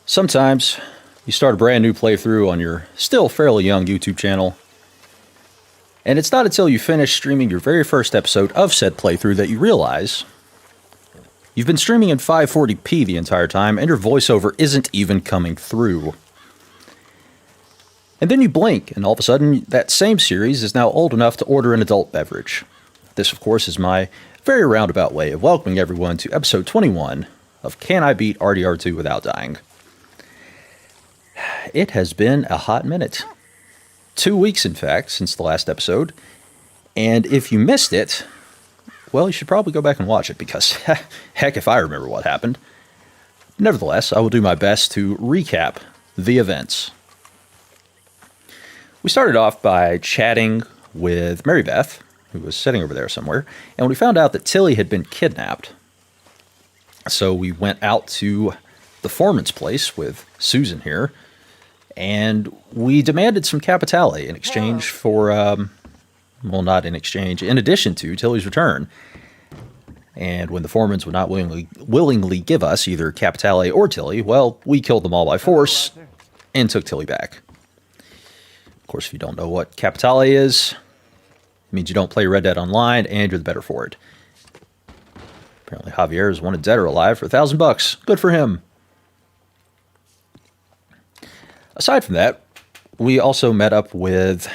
Sometimes you start a brand new playthrough on your still fairly young YouTube channel, and it's not until you finish streaming your very first episode of said playthrough that you realize you've been streaming in 540p the entire time and your voiceover isn't even coming through. And then you blink, and all of a sudden, that same series is now old enough to order an adult beverage. This, of course, is my very roundabout way of welcoming everyone to episode 21 of Can I Beat RDR 2 Without Dying? It has been a hot minute. 2 weeks, in fact, since the last episode. And if you missed it, well, you should probably go back and watch it, because heck if I remember what happened. Nevertheless, I will do my best to recap the events. We started off by chatting with Mary Beth, who was sitting over there somewhere, and we found out that Tilly had been kidnapped. So we went out to the foreman's place with Susan here, and we demanded some capitale in exchange for, well, not in exchange, in addition to Tilly's return. And when the foremans would not willingly give us either capitale or Tilly, well, we killed them all by force and took Tilly back. Of course, if you don't know what capitale is, it means you don't play Red Dead Online and you're the better for it. Apparently Javier is wanted dead or alive for $1,000. Good for him. Aside from that, we also met up with,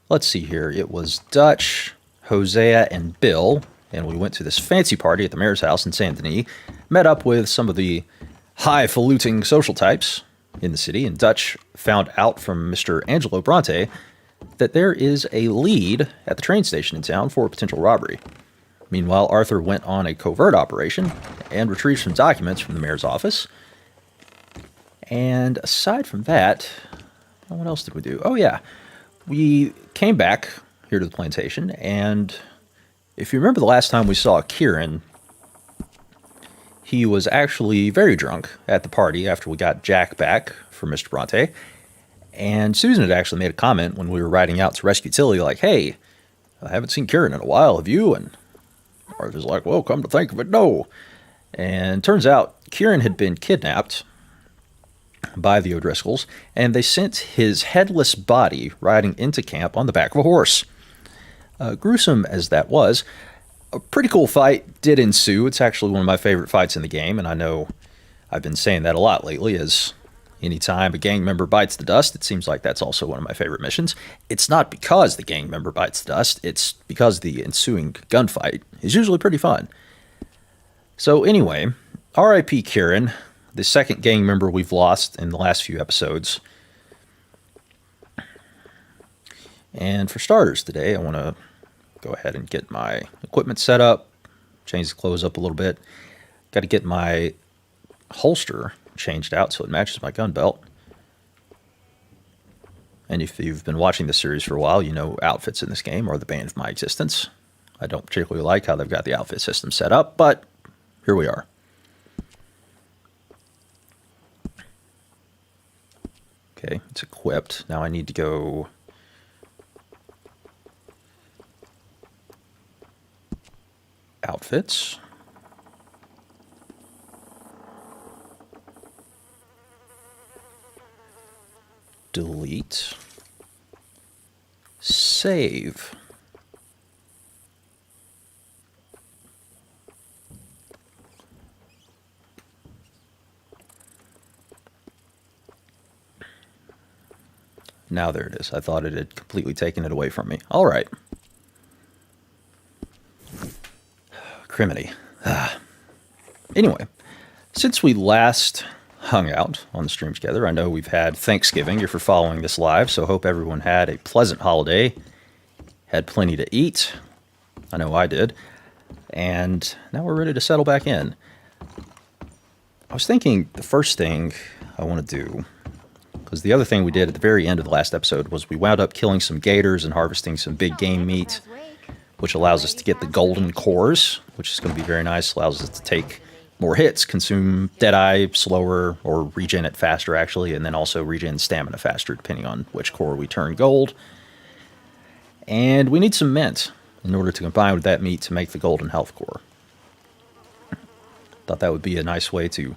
let's see here, it was Dutch, Hosea, and Bill, and we went to this fancy party at the mayor's house in Saint Denis, met up with some of the highfalutin social types in the city, and Dutch found out from Mr. Angelo Bronte that there is a lead at the train station in town for a potential robbery. Meanwhile, Arthur went on a covert operation and retrieved some documents from the mayor's office. And aside from that, what else did we do? Oh, yeah. We came back here to the plantation, and if you remember the last time we saw Kieran, he was actually very drunk at the party after we got Jack back from Mr. Bronte. And Susan had actually made a comment when we were riding out to rescue Tilly, like, hey, I haven't seen Kieran in a while, have you? And Arthur's like, well, come to think of it, no. And turns out Kieran had been kidnapped by the O'Driscolls, and they sent his headless body riding into camp on the back of a horse. Gruesome as that was, a pretty cool fight did ensue. It's actually one of my favorite fights in the game, and I know I've been saying that a lot lately, as anytime a gang member bites the dust, it seems like that's also one of my favorite missions. It's not because the gang member bites the dust, it's because the ensuing gunfight is usually pretty fun. So anyway, R.I.P. Kieran, the second gang member we've lost in the last few episodes. And for starters today, I want to go ahead and get my equipment set up, change the clothes up a little bit. Got to get my holster changed out so it matches my gun belt. And if you've been watching this series for a while, you know outfits in this game are the bane of my existence. I don't particularly like how they've got the outfit system set up, but here we are. Okay, it's equipped. Now I need to go outfits. Delete. Save. Now there it is. I thought it had completely taken it away from me. All right. Criminy. Anyway, since we last hung out on the stream together, I know we've had Thanksgiving if you're following this live, so hope everyone had a pleasant holiday, had plenty to eat. I know I did. And now we're ready to settle back in. I was thinking the first thing I want to do, because the other thing we did at the very end of the last episode was we wound up killing some gators and harvesting some big game meat, which allows us to get the golden cores, which is going to be very nice. Allows us to take more hits, consume Deadeye slower, or regen it faster, actually, and then also regen stamina faster, depending on which core we turn gold. And we need some mint in order to combine with that meat to make the golden health core. Thought that would be a nice way to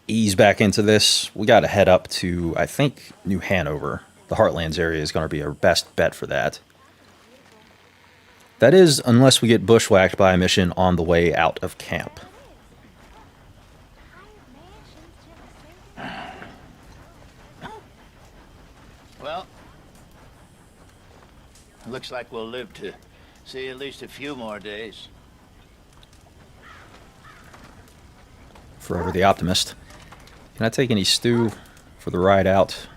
ease back into this, we got to head up to, I think, New Hanover. The Heartlands area is going to be our best bet for that. That is, unless we get bushwhacked by a mission on the way out of camp. Well, looks like we'll live to see at least a few more days. Forever the optimist. Can I take any stew for the ride out?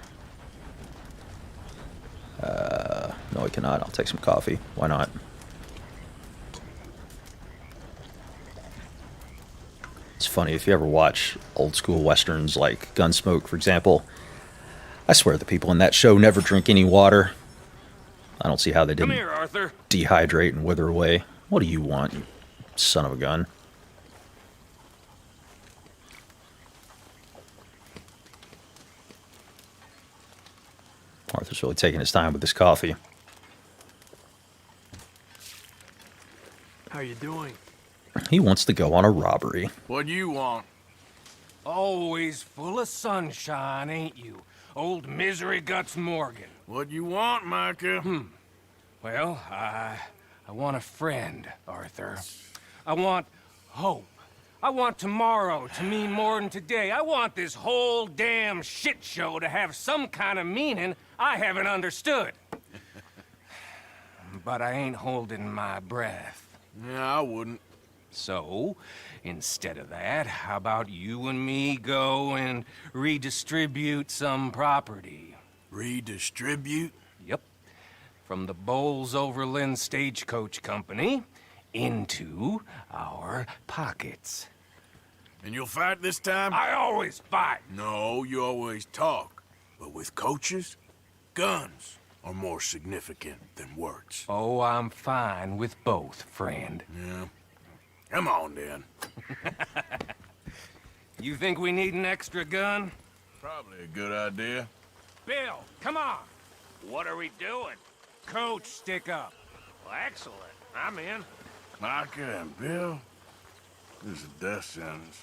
No, I cannot. I'll take some coffee. Why not? It's funny, if you ever watch old school westerns like Gunsmoke, for example, I swear the people in that show never drink any water. I don't see how they didn't Come here, Arthur. dehydrate and wither away. What do you want, you son of a gun? Arthur's really taking his time with this coffee. How you doing? He wants to go on a robbery. What do you want? Always full of sunshine, ain't you? Old Misery Guts Morgan. What do you want, Micah? Well, I want a friend, Arthur. I want hope. I want tomorrow to mean more than today. I want this whole damn shit show to have some kind of meaning I haven't understood. But I ain't holding my breath. Yeah, I wouldn't. So, instead of that, how about you and me go and redistribute some property? Redistribute? Yep. From the Bowles Overland Stagecoach Company into our pockets. And you'll fight this time? I always fight. No, you always talk. But with coaches, guns are more significant than words. Oh, I'm fine with both, friend. Yeah. Come on, then. You think we need an extra gun? Probably a good idea. Bill, come on. What are we doing? Coach, stick up. Well, excellent. I'm in. Micah and Bill? This is a death sentence.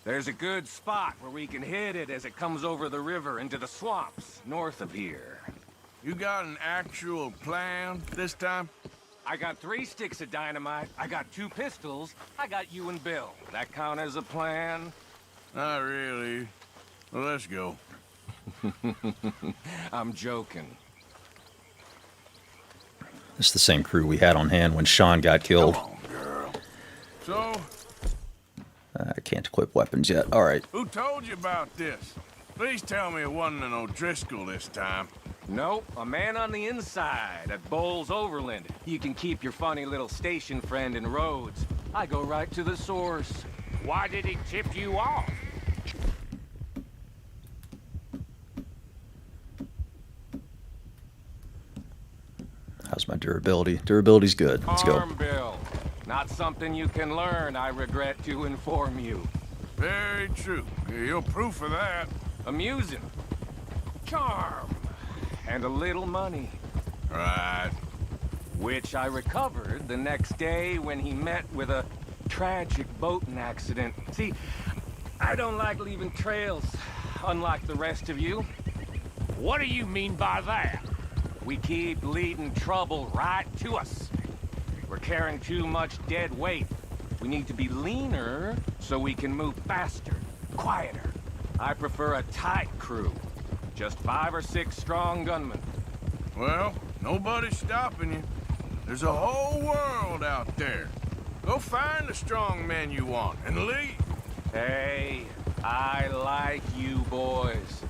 There's a good spot where we can hit it as it comes over the river into the swamps north of here. You got an actual plan this time? I got 3 sticks of dynamite, I got 2 pistols, I got you and Bill. That count as a plan? Not really. Well, let's go. I'm joking. It's the same crew we had on hand when Sean got killed. Come on, girl. So, I can't equip weapons yet. All right. who told you about this? Please tell me it wasn't an O'Driscoll this time. Nope, a man on the inside at Bowles Overland. You can keep your funny little station friend in Rhodes. I go right to the source. Why did he tip you off? How's my durability? Durability's good. Let's go. Arm Bill. Not something you can learn, I regret to inform you. Very true. You're proof of that. Amusing. Charm. And a little money. Right. Which I recovered the next day when he met with a tragic boating accident. See, I don't like leaving trails, unlike the rest of you. What do you mean by that? We keep leading trouble right to us. We're carrying too much dead weight. We need to be leaner so we can move faster, quieter. I prefer a tight crew. Just 5 or 6 strong gunmen. Well, nobody's stopping you. There's a whole world out there. Go find the strong men you want and leave. Hey, I like you boys.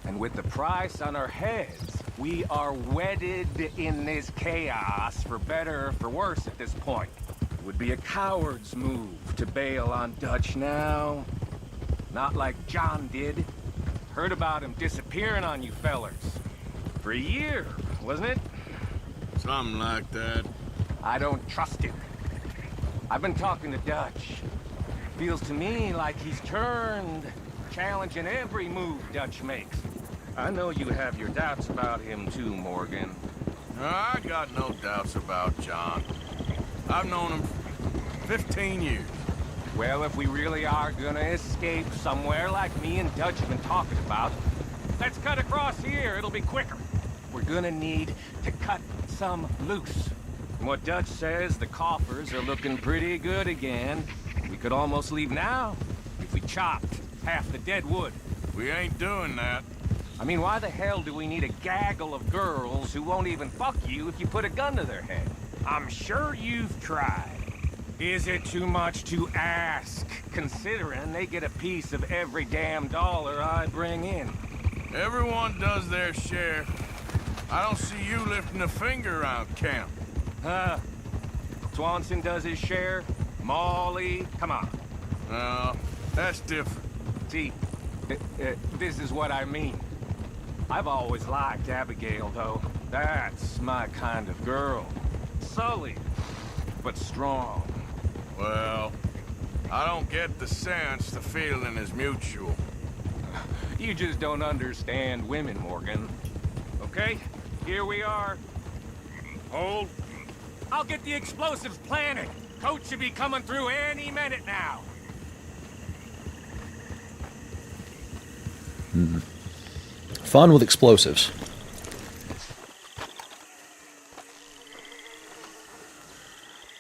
And with the price on our heads, we are wedded in this chaos, for better or for worse at this point. It would be a coward's move to bail on Dutch now. Not like John did. Heard about him disappearing on you fellers. For a year, wasn't it? Something like that. I don't trust him. I've been talking to Dutch. Feels to me like he's turned, challenging every move Dutch makes. I know you have your doubts about him too, Morgan. No, I got no doubts about John. I've known him for 15 years. Well, if we really are gonna escape somewhere like me and Dutch have been talking about, let's cut across here. It'll be quicker. We're gonna need to cut some loose. From what Dutch says, the coffers are looking pretty good again. We could almost leave now if we chopped half the dead wood. We ain't doing that. I mean, why the hell do we need a gaggle of girls who won't even fuck you if you put a gun to their head? I'm sure you've tried. Is it too much to ask, considering they get a piece of every damn dollar I bring in? Everyone does their share. I don't see you lifting a finger around camp. Swanson does his share. Molly, come on. No, that's different. See, this is what I mean. I've always liked Abigail, though. That's my kind of girl. Sully, but strong. Well, I don't get the sense the feeling is mutual. You just don't understand women, Morgan. Okay, here we are. Hold. I'll get the explosives planted. Coach should be coming through any minute now. Fun with explosives.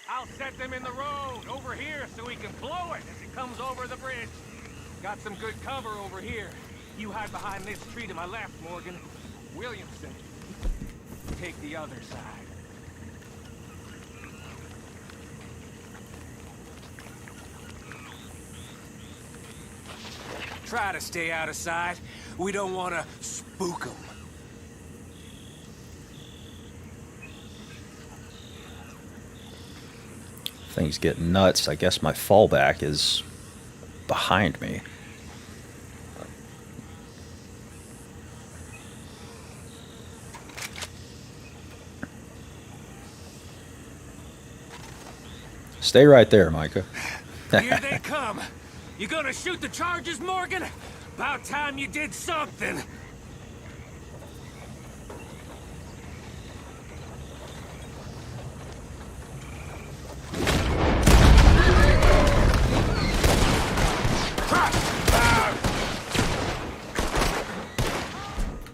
I'll set them in the road over here so we can blow it as it comes over the bridge. Got some good cover over here. You hide behind this tree to my left, Morgan. Williamson, take the other side. Try to stay out of sight. We don't want to spook them. Things get nuts. I guess my fallback is behind me. Stay right there, Micah. Here they come. You gonna shoot the charges, Morgan? About time you did something.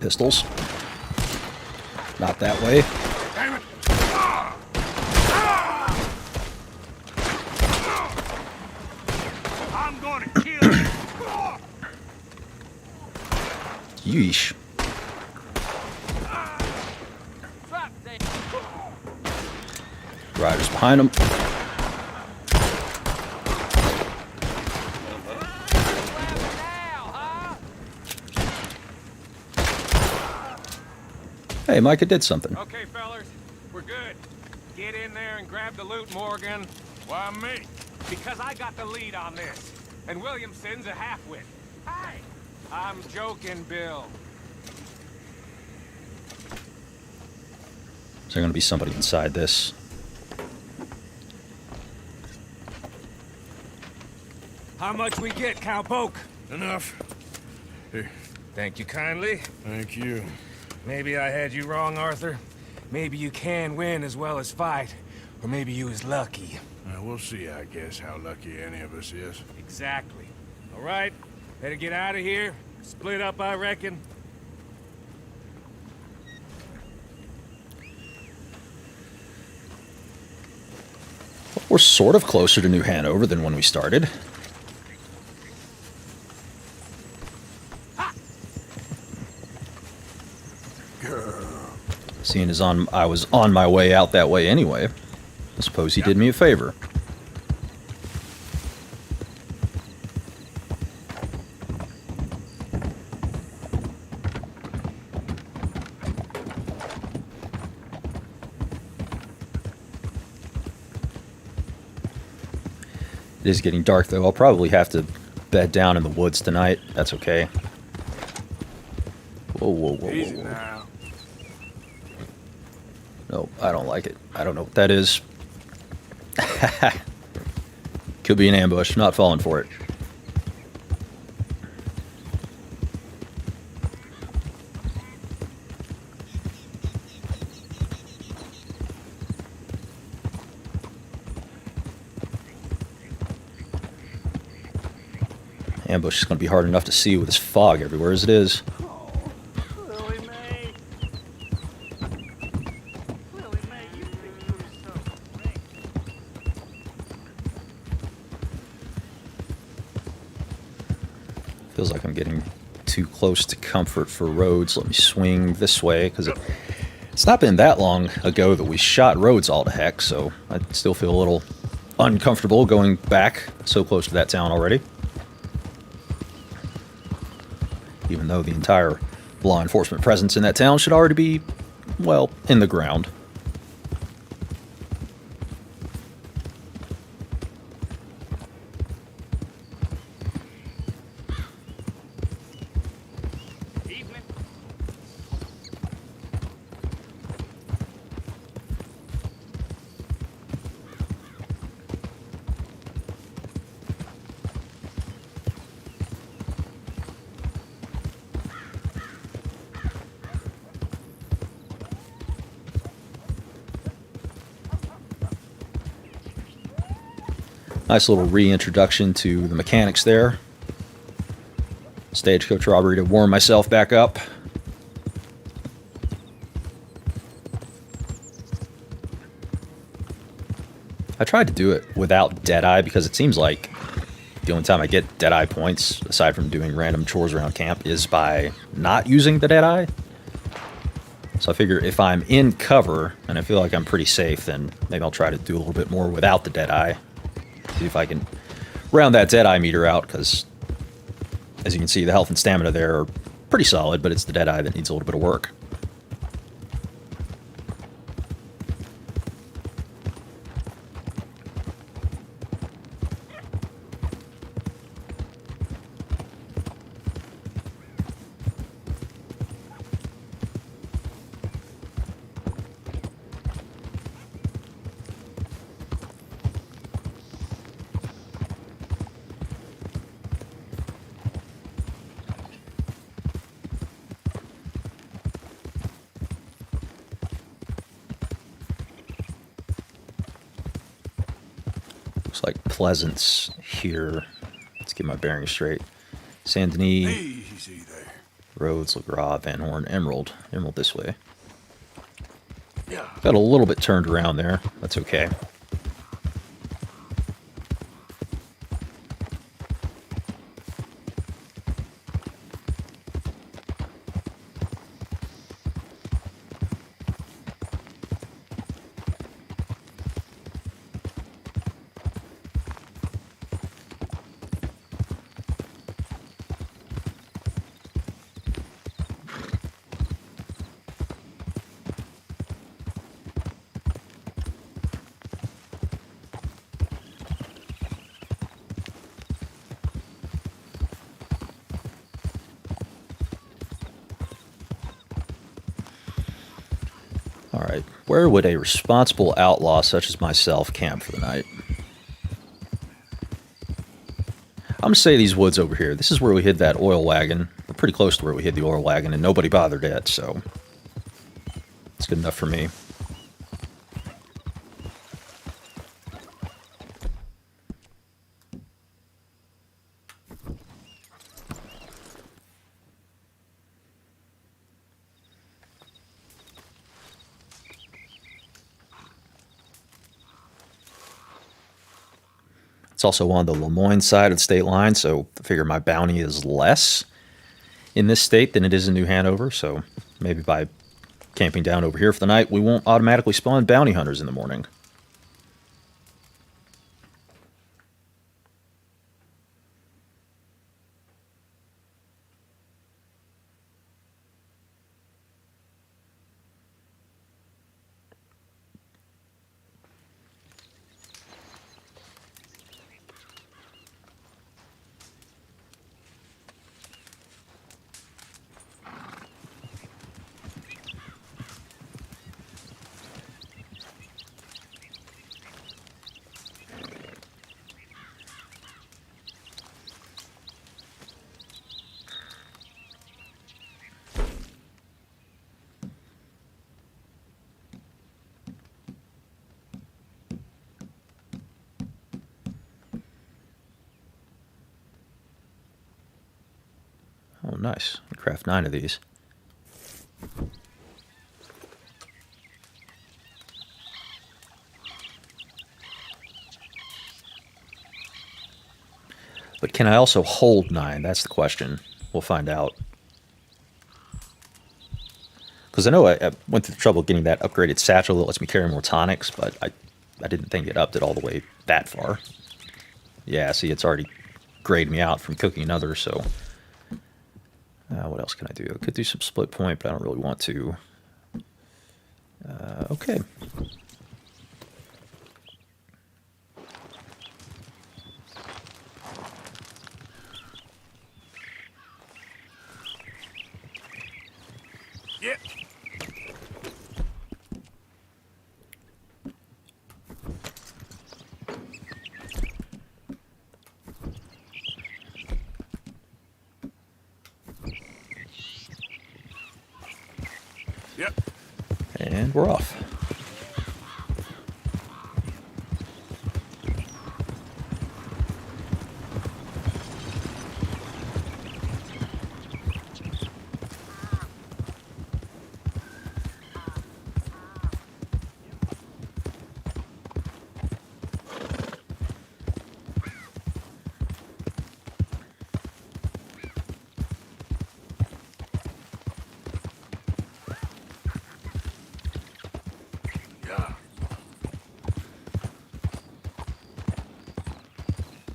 Pistols. Not that way. Damn it. I'm gonna kill you. Yeesh. Riders behind him. Hey, Micah did something. Okay, fellas, we're good. Get in there and grab the loot, Morgan. Why me? Because I got the lead on this. And Williamson's a half-wit. Hi! I'm joking, Bill. Is there going to be somebody inside this? How much we get, cowpoke? Enough. Here, Thank you kindly. thank you. Maybe I had you wrong, Arthur. Maybe you can win as well as fight. Or maybe you was lucky. We'll see, I guess, how lucky any of us is. Exactly. All right, better get out of here. Split up, I reckon. We're sort of closer to New Hanover than when we started. Seeing as I was on my way out that way anyway, I suppose he did me a favor. It is getting dark, though. I'll probably have to bed down in the woods tonight. That's okay. Whoa, whoa, whoa, Easy whoa, whoa. now. No, I don't like it. I don't know what that is. Could be an ambush. Not falling for it. Ambush is going to be hard enough to see with this fog everywhere as it is. Willie Mae. Willie Mae, you think you're so great. Feels like I'm getting too close to comfort for Rhodes. Let me swing this way, because it's not been that long ago that we shot Rhodes all to heck, so I still feel a little uncomfortable going back so close to that town already. Even though the entire law enforcement presence in that town should already be, well, in the ground. Evening. Nice little reintroduction to the mechanics there. Stagecoach robbery to warm myself back up. I tried to do it without Deadeye because it seems like the only time I get Deadeye points, aside from doing random chores around camp, is by not using the Deadeye. So I figure if I'm in cover and I feel like I'm pretty safe, then maybe I'll try to do a little bit more without the Deadeye. See if I can round that Deadeye meter out, because as you can see, the health and stamina there are pretty solid, but it's the Deadeye that needs a little bit of work. Looks like Pleasance here. Let's get my bearings straight. Saint Denis, Easy there. Rhodes, LaGras, Van Horn, Emerald. Emerald this way. Yeah. Got a little bit turned around there. That's okay. Alright, where would a responsible outlaw such as myself camp for the night? I'm going to say these woods over here. This is where we hid that oil wagon. We're pretty close to where we hid the oil wagon, and nobody bothered it, so it's good enough for me. It's also on the Lemoyne side of the state line, so I figure my bounty is less in this state than it is in New Hanover, so maybe by camping down over here for the night, we won't automatically spawn bounty hunters in the morning. nice. Craft 9 of these. But can I also hold 9? That's the question. We'll find out. Because I know I went through the trouble of getting that upgraded satchel that lets me carry more tonics, but I didn't think it upped it all the way that far. Yeah, see, it's already grayed me out from cooking another, so... what else can I do? I could do some split point, but I don't really want to. Okay. Yeah. Yep. And we're off.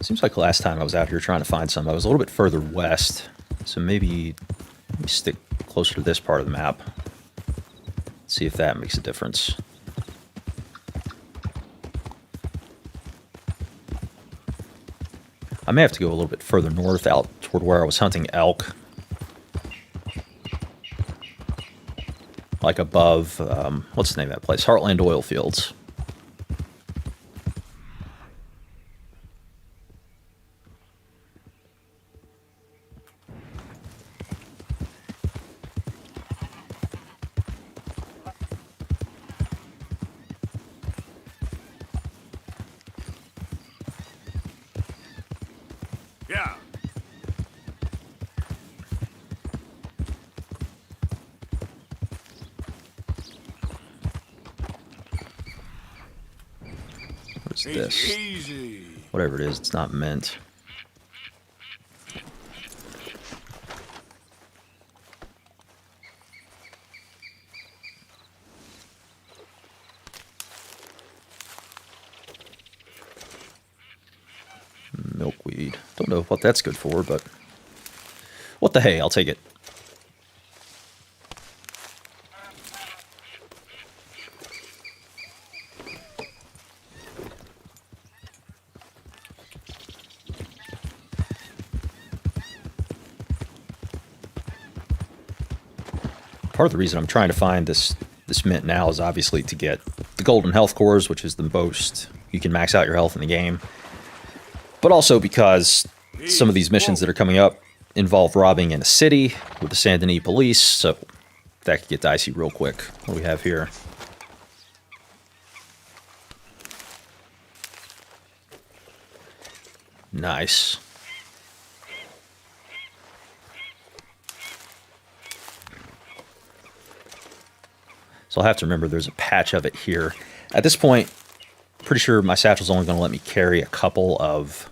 Seems like last time I was out here trying to find some, I was a little bit further west. So maybe let me stick closer to this part of the map. See if that makes a difference. I may have to go a little bit further north out toward where I was hunting elk. Like above, what's the name of that place? Heartland Oil Fields. Yeah. What is this? Easy. Whatever it is, it's not mint. Milkweed. Don't know what that's good for, but what the hey, I'll take it. Part of the reason I'm trying to find this mint now is obviously to get the golden health cores, which is the most you can max out your health in the game. But also because some of these missions that are coming up involve robbing in a city with the Saint Denis police, so that could get dicey real quick. What do we have here? Nice. So I'll have to remember there's a patch of it here. At this point, pretty sure my satchel's only going to let me carry a couple of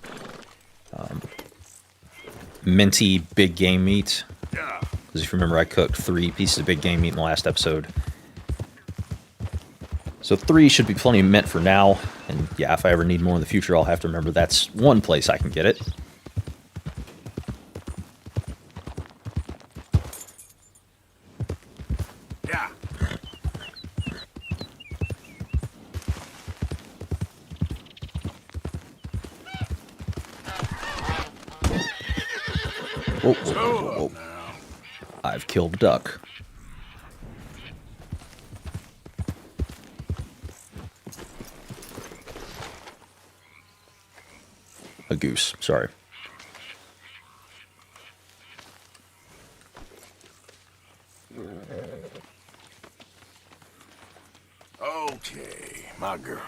minty big game meat. Because if you remember, I cooked 3 pieces of big game meat in the last episode. So 3 should be plenty of mint for now. And yeah, if I ever need more in the future, I'll have to remember that's one place I can get it. Whoa, whoa, whoa, whoa. I've killed a duck. A goose, sorry. Okay, my girl.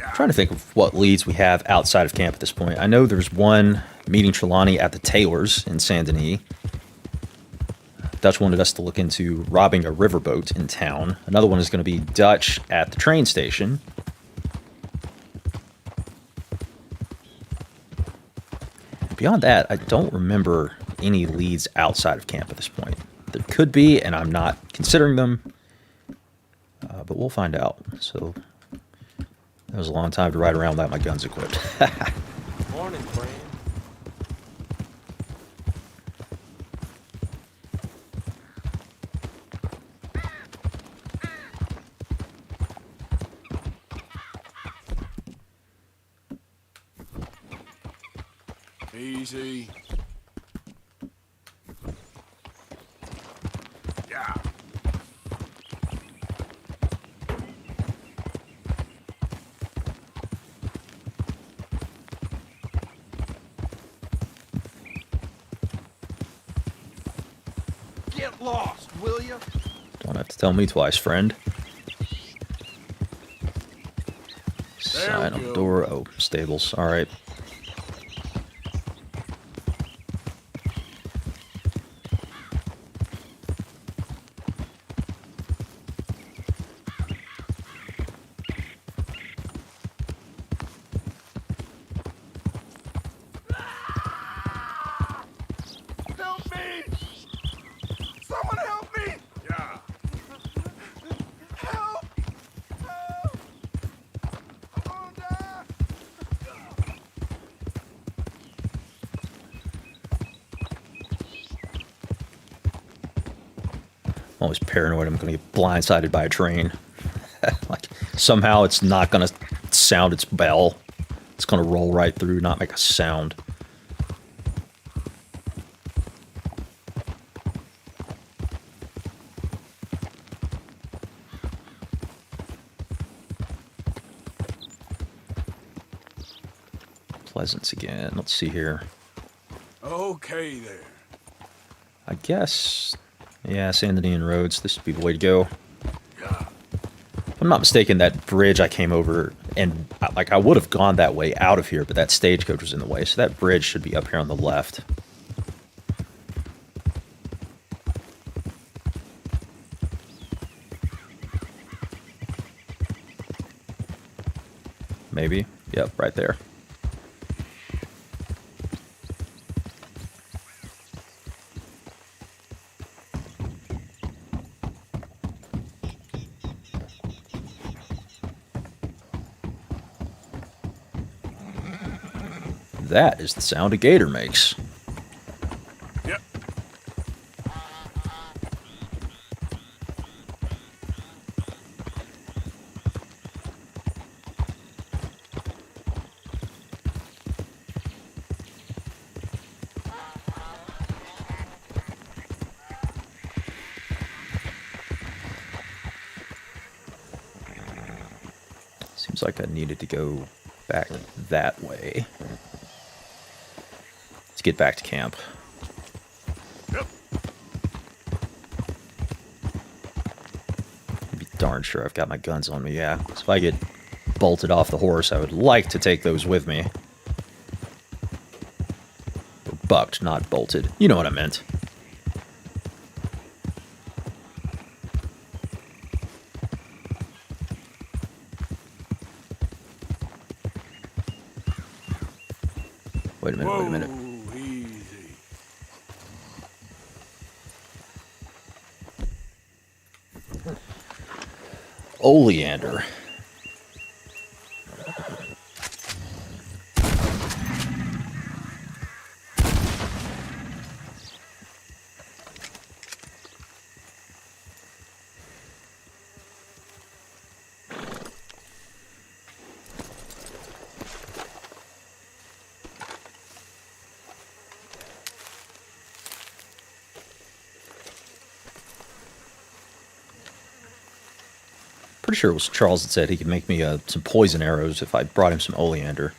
I'm trying to think of what leads we have outside of camp at this point. I know there's one meeting Trelawney at the Taylor's in Saint Denis. Dutch wanted us to look into robbing a riverboat in town. Another one is going to be Dutch at the train station. Beyond that, I don't remember any leads outside of camp at this point. There could be, and I'm not considering them, but we'll find out. So that was a long time to ride around without my guns equipped. Morning, friend. Easy. Yeah. Get lost, will you? Don't have to tell me twice, friend. Sign on the door. Oh, stables. All right. Help me! Someone help me! Yeah. Help! Help! I'm gonna die! I'm always paranoid I'm going to get blindsided by a train. Like, somehow it's not going to sound its bell. It's going to roll right through, not make a sound. Pleasance again. Let's see here. Okay there. I guess, yeah, Saint Denis and Rhodes. This would be the way to go. Yeah. If I'm not mistaken, that bridge I came over, and I would have gone that way out of here, but that stagecoach was in the way, so that bridge should be up here on the left. Maybe. Yep, right there. That is the sound a gator makes. Yep. Seems like I needed to go back that way. Let's get back to camp. Yep. Be darn sure I've got my guns on me, yeah. So if I get bolted off the horse, I would like to take those with me. Or bucked, not bolted. You know what I meant. Wait a minute, wait a minute. Whoa, easy. Oleander. Pretty sure it was Charles that said he could make me some poison arrows if I brought him some oleander.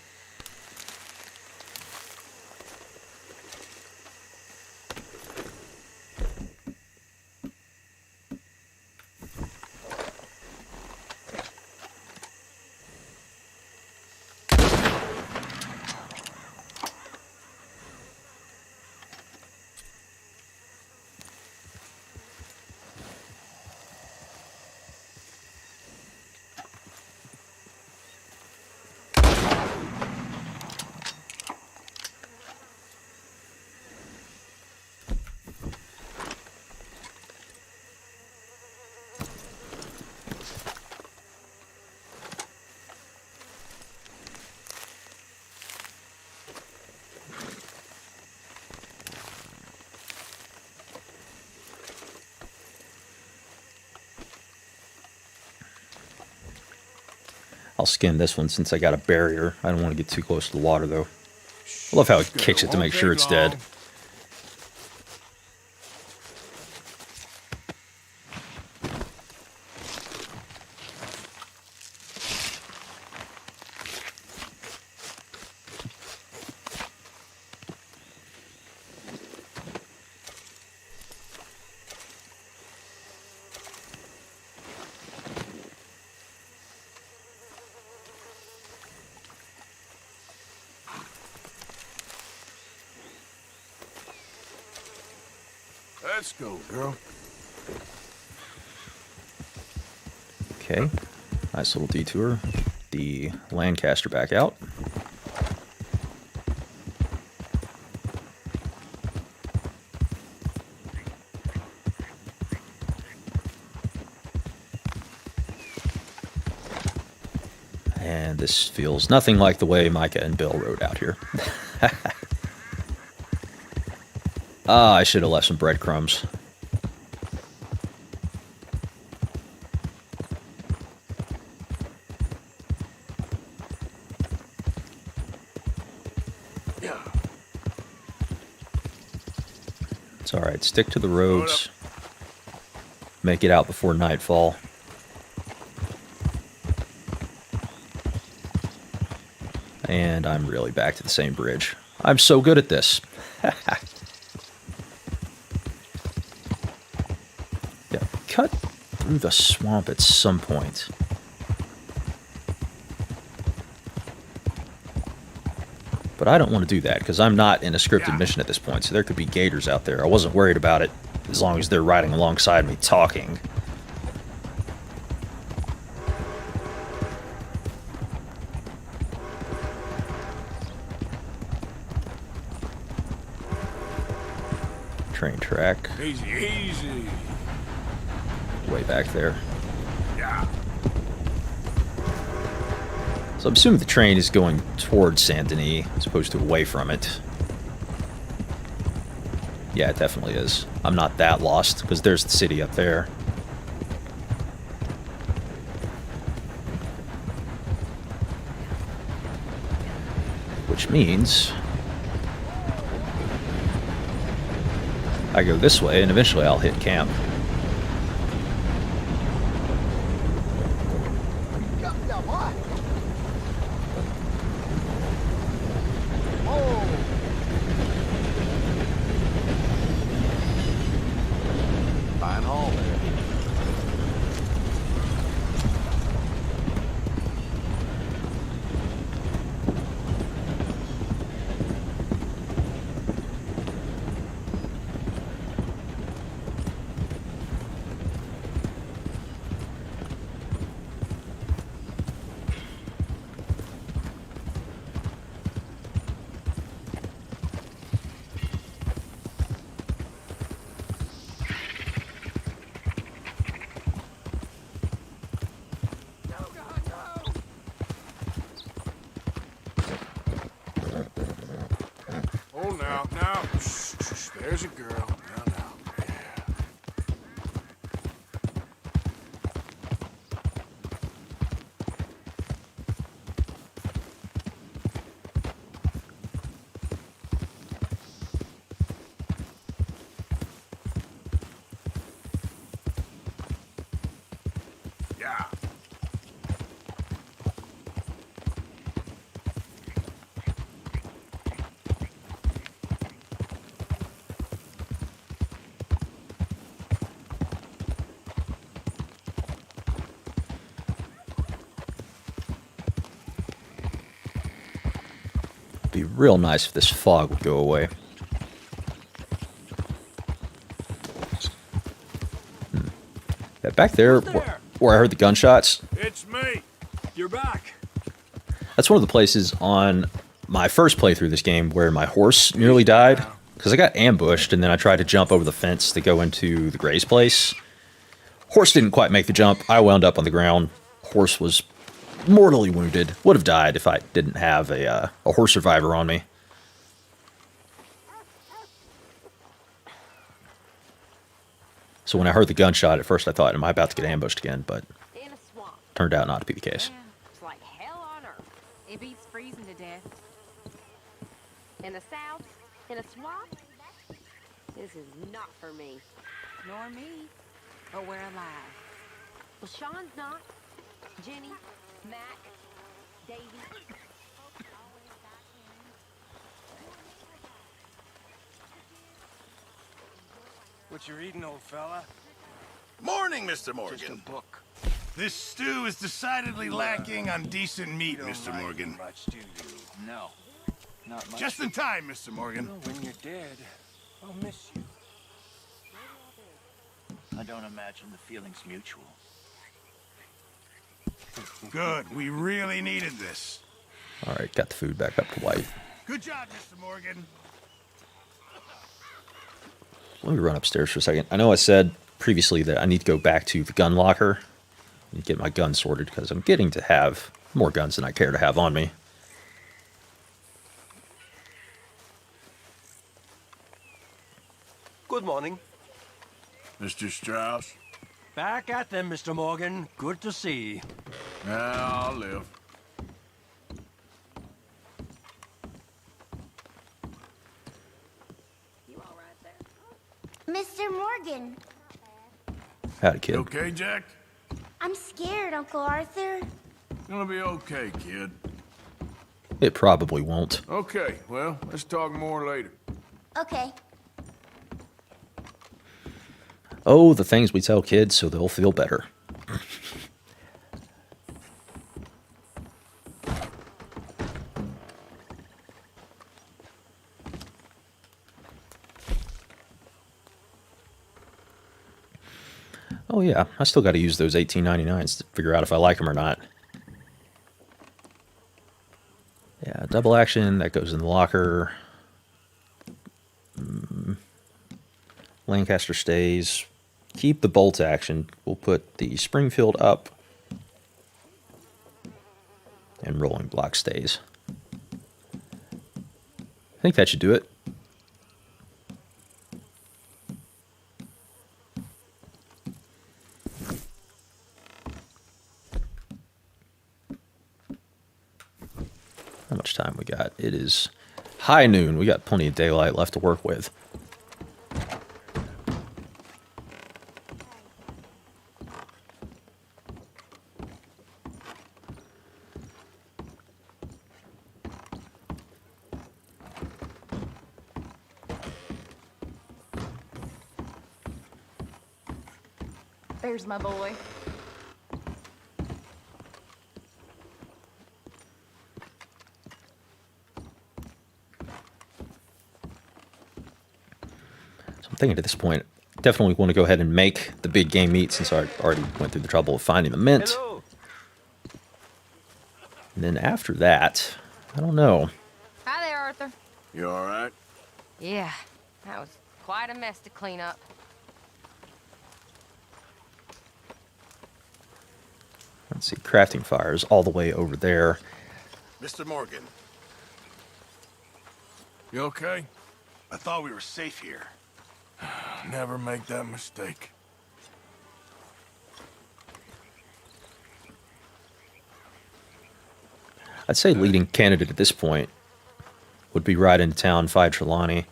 I'll skin this one since I got a barrier. I don't want to get too close to the water, though. I love how it kicks it to make sure it's dead. Let's go, girl. Okay, nice little detour. The Lancaster back out. And this feels nothing like the way Micah and Bill rode out here. Ah, I should have left some breadcrumbs. It's alright, stick to the roads. Make it out before nightfall. And I'm really back to the same bridge. I'm so good at this. Yeah, cut through the swamp at some point. But I don't want to do that, because I'm not in a scripted mission at this point, so there could be gators out there. I wasn't worried about it, as long as they're riding alongside me talking. Train track. Easy, easy. Way back there. Yeah. So I'm assuming the train is going towards Saint Denis, as opposed to away from it. Yeah, it definitely is. I'm not that lost, because there's the city up there. Which means I go this way, and eventually I'll hit camp. Fine haul there. Now. Shh, there's a girl. Now. Yeah. Be real nice if this fog would go away. Yeah, back there, where I heard the gunshots. It's me. You're back. That's one of the places on my first playthrough of this game where my horse nearly died. Because I got ambushed and then I tried to jump over the fence to go into the Gray's place. Horse didn't quite make the jump. I wound up on the ground. Horse was mortally wounded. Would have died if I didn't have a horse survivor on me. So when I heard the gunshot, at first I thought, am I about to get ambushed again? But turned out not to be the case. It's like It beats freezing to death. In the South, in a swamp, this is not for me. Nor me. But we're alive. Well, Sean's not. Jenny, Mac, Davy. What you reading, old fella? Morning, Mr. Morgan. Just a book. This stew is decidedly lacking on decent meat, You don't Mr. like Morgan. me much, do you? No, not much. Just in time, Mr. Morgan. Well, when you're dead, I'll miss you. I don't imagine the feeling's mutual. Good. We really needed this. All right, got the food back up to white. Good job, Mr. Morgan. Let me run upstairs for a second. I know I said previously that I need to go back to the gun locker and get my gun sorted because I'm getting to have more guns than I care to have on me. Good morning. Mr. Strauss. Back at them, Mr. Morgan. Good to see. I'll live. You all right there? Mr. Morgan, Howdy, kid. You okay, Jack? I'm scared, Uncle Arthur. Gonna be okay, kid. It probably won't. Okay, well, let's talk more later. Okay. Oh, the things we tell kids so they'll feel better. Oh yeah, I still got to use those 1899s to figure out if I like them or not. Yeah, double action, that goes in the locker. Lancaster stays. Keep the bolt action. We'll put the Springfield up. And rolling block stays. I think that should do it. How much time we got? It is high noon. We got plenty of daylight left to work with. There's my boy. So I'm thinking at this point, definitely want to go ahead and make the big game meat since I already went through the trouble of finding the mint. Hello. And then after that, I don't know. Hi there, Arthur. You all right? Yeah, that was quite a mess to clean up. Let's see, crafting fires all the way over there. Mr. Morgan, You okay? I thought we were safe here. Never make that mistake. I'd say leading candidate at this point would be ride into town, fight Trelawney.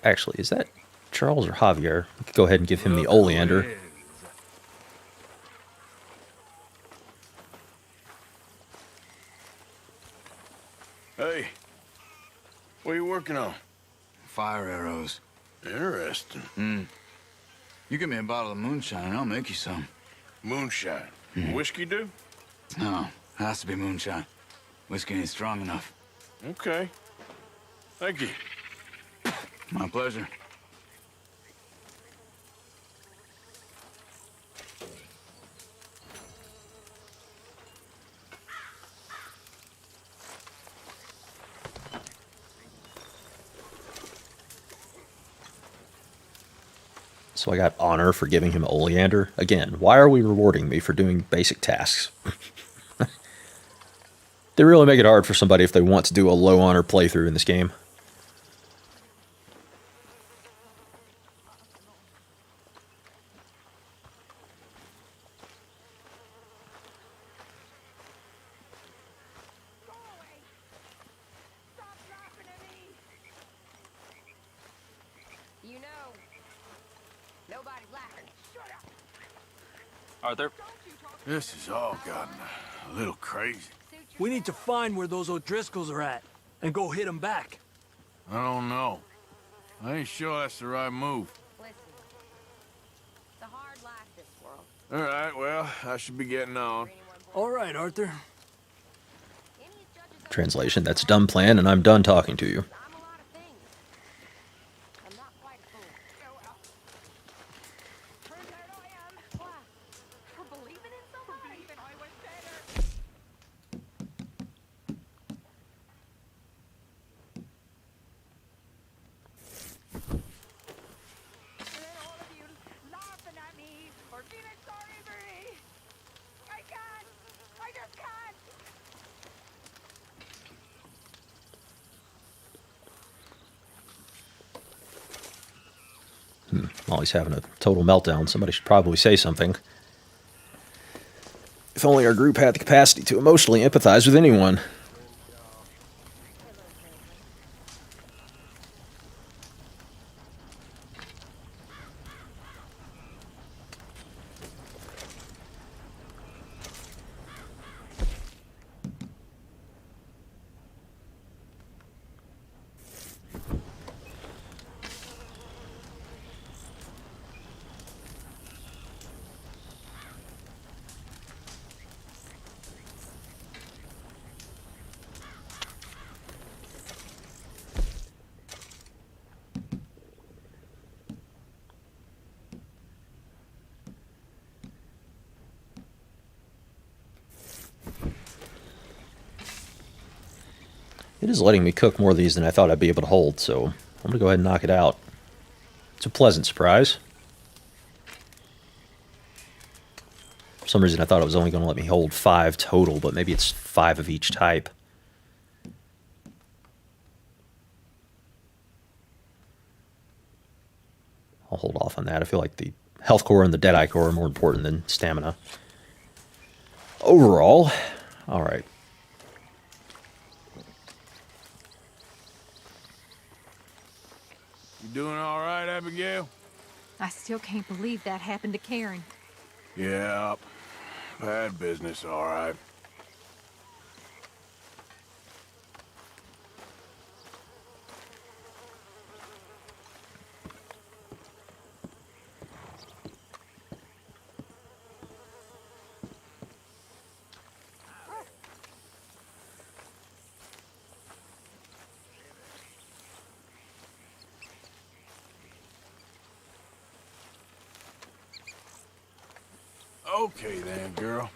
Actually, is that Charles or Javier? We could go ahead and give him the oleander. Hey, what are you working on? Fire arrows. Interesting. You give me a bottle of moonshine and I'll make you some. Moonshine. Whiskey do? No, has to be moonshine. Whiskey ain't strong enough. Okay. Thank you. My pleasure. So I got honor for giving him oleander. Again, why are we rewarding me for doing basic tasks? They really make it hard for somebody if they want to do a low honor playthrough in this game. Arthur? This has all gotten a little crazy. We need to find where those O'Driscolls are at and go hit them back. I don't know. I ain't sure that's the right move. Listen, it's a hard life, this world. All right, well, I should be getting on. All right, Arthur. Translation, that's a dumb plan, and I'm done talking to you. I'm a lot of things. I'm not quite a fool. Turns out I am. Why? For believing in somebody? For believing I was better. And then all of you laughing at me or feeling sorry for me. I can't. I just can't. While he's having a total meltdown, somebody should probably say something. If only our group had the capacity to emotionally empathize with anyone. It is letting me cook more of these than I thought I'd be able to hold, so I'm going to go ahead and knock it out. It's a pleasant surprise. For some reason I thought it was only going to let me hold 5 total, but maybe it's 5 of each type. I'll hold off on that. I feel like the health core and the Deadeye core are more important than stamina. Overall, alright. You doing all right, Abigail? I still can't believe that happened to Karen. Yeah, bad business, all right. Okay then, girl.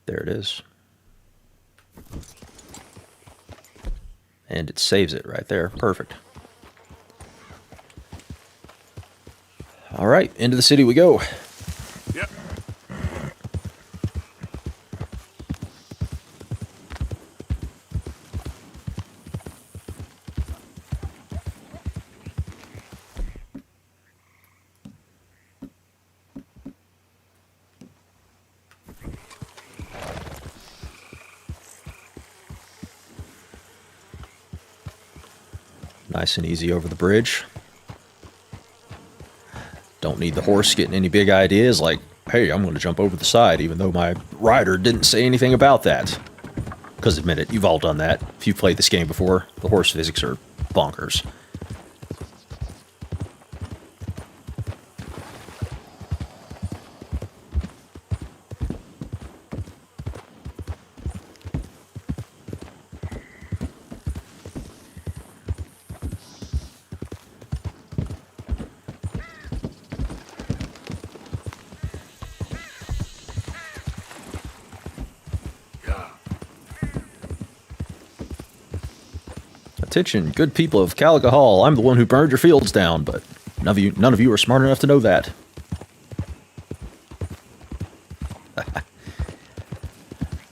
There it is. And it saves it right there. Perfect. All right, into the city we go. Yep. Nice and easy over the bridge. Don't need the horse getting any big ideas like, hey, I'm going to jump over the side, even though my rider didn't say anything about that. Because admit it, you've all done that. If you've played this game before, the horse physics are bonkers. Attention, good people of Calica Hall. I'm the one who burned your fields down, but none of you are smart enough to know that.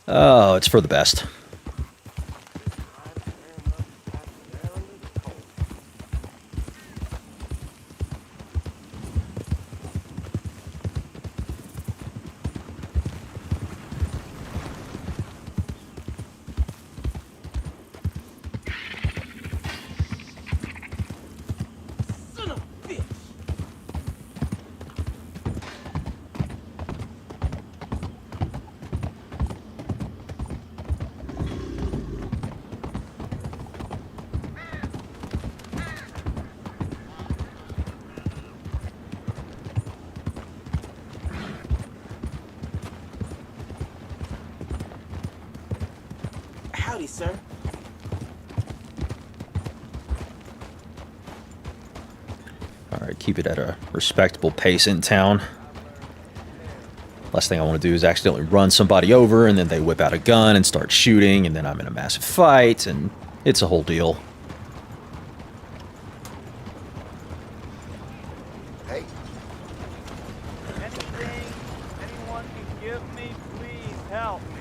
Oh, it's for the best. Howdy, sir. Alright, keep it at a respectable pace in town. Last thing I want to do is accidentally run somebody over, and then they whip out a gun and start shooting, and then I'm in a massive fight, and it's a whole deal. Hey. Anything anyone can give me, please help me.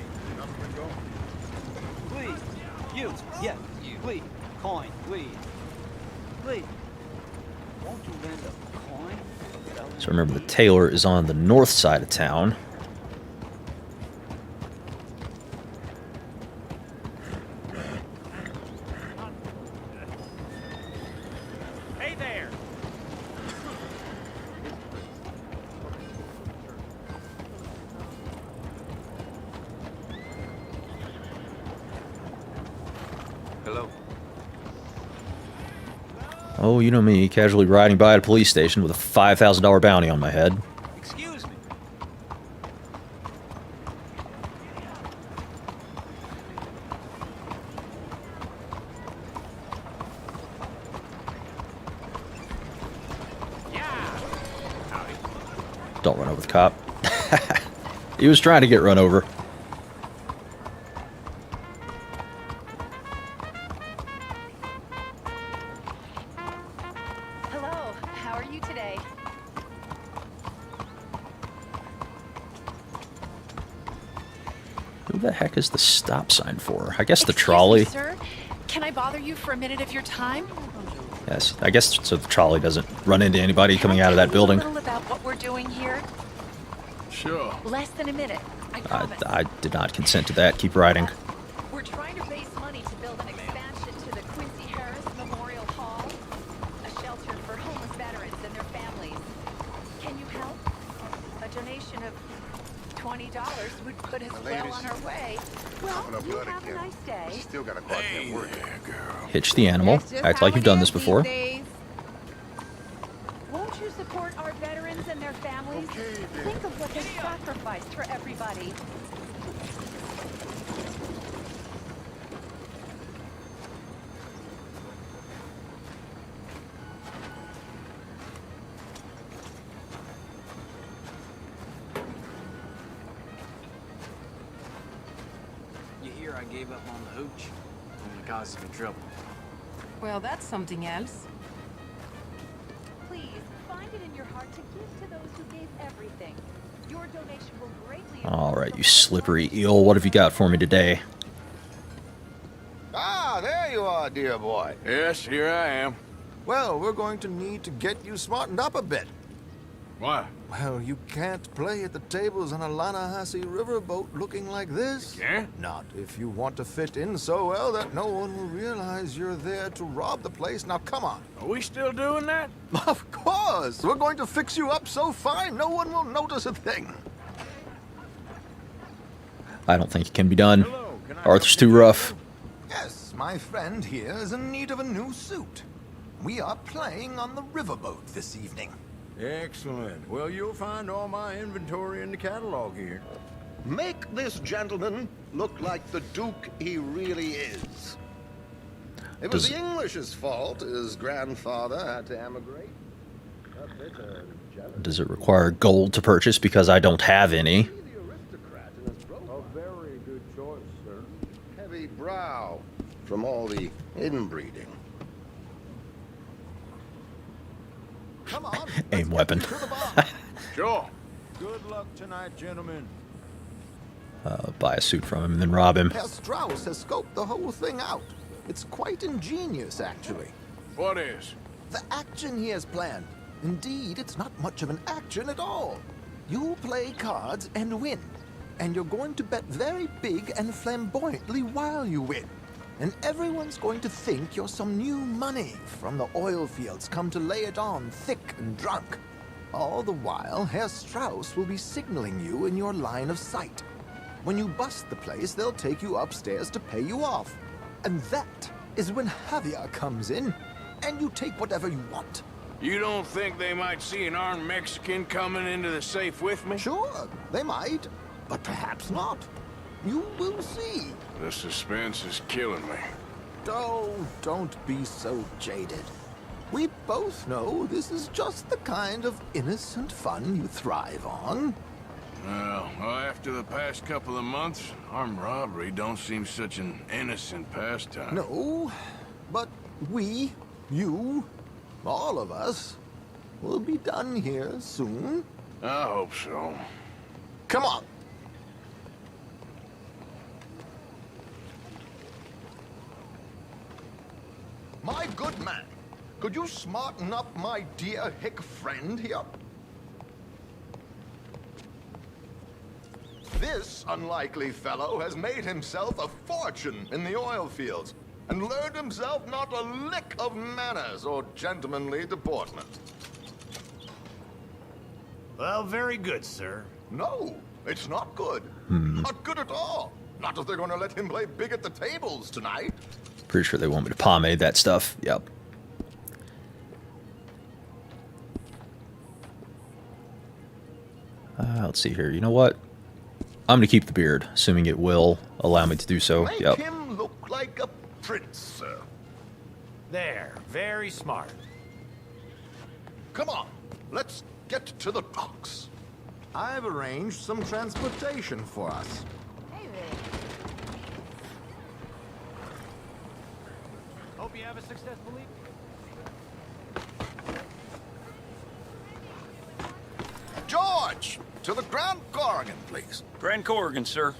Please. You. Yes. You. Please. Coin. Please. Please. Won't you lend a coin? So remember, the tailor is on the north side of town. Hey there. Hello. Oh, you know me, casually riding by at a police station with a $5,000 bounty on my head. Excuse me. Don't run over the cop. He was trying to get run over. Hello, how are you today? Who the heck is the stop sign for? I guess the Excuse trolley. me, sir? Can I bother you for a minute of your time? Yes, I guess so the trolley doesn't run into anybody coming out of that building. A little about what we're doing here. Sure. Less than a minute. I promise. I did not consent to that. Keep riding. We're trying to raise money to build an expansion to the Quincy Harris Memorial Hall, a shelter for homeless veterans and their families. Can you help? A donation of $20 would put us well on our way. Well, you have a nice day. Still gotta go out there and work. Hitch the animal. Act like you've done this before. Won't you support our veterans and their families? Think of what they sacrificed for everybody. You hear I gave up on the hooch? I'm gonna cause some trouble. Well, that's something else. Please, find it in your heart to give to those who gave everything. Your donation will greatly... Alright, you slippery eel. What have you got for me today? Ah, there you are, dear boy. Yes, here I am. Well, we're going to need to get you smartened up a bit. Why? Well, you can't play at the tables on a Lanahassee riverboat looking like this. Can't? Not if you want to fit in so well that no one will realize you're there to rob the place. Now, come on. Are we still doing that? Of course! We're going to fix you up so fine, no one will notice a thing. I don't think it can be done. Arthur's too rough. Yes, my friend here is in need of a new suit. We are playing on the riverboat this evening. Excellent. Well, you'll find all my inventory in the catalog here. Make this gentleman look like the Duke he really is. It was the English's fault his grandfather had to emigrate. Does it require gold to purchase because I don't have any? A very good choice, sir. Heavy brow from all the inbreeding. Come on. Aim weapon. Sure. Good luck tonight, gentlemen. Buy a suit from him and then rob him. Herr Strauss has scoped the whole thing out. It's quite ingenious, actually. What is? The action he has planned. Indeed, it's not much of an action at all. You play cards and win. And you're going to bet very big and flamboyantly while you win. And everyone's going to think you're some new money from the oil fields come to lay it on thick and drunk. All the while, Herr Strauss will be signaling you in your line of sight. When you bust the place, they'll take you upstairs to pay you off. And that is when Javier comes in, and you take whatever you want. You don't think they might see an armed Mexican coming into the safe with me? Sure, they might, but perhaps not. You will see. The suspense is killing me. Oh, don't be so jaded. We both know this is just the kind of innocent fun you thrive on. Well, after the past couple of months, armed robbery don't seem such an innocent pastime. No, but we, you, all of us, will be done here soon. I hope so. Come on. My good man, could you smarten up my dear hick friend here? This unlikely fellow has made himself a fortune in the oil fields and learned himself not a lick of manners or gentlemanly deportment. Well, very good, sir. No, it's not good. Not good at all. Not if they're going to let him play big at the tables tonight. Pretty sure they want me to pomade that stuff. Yep. Let's see here. You know what? I'm going to keep the beard, assuming it will allow me to do so. Make Yep. him look like a prince, sir. There, very smart. Come on, let's get to the docks. I've arranged some transportation for us. Hope you have a successful evening. George, to the Grand Corrigan, please. Grand Corrigan, sir.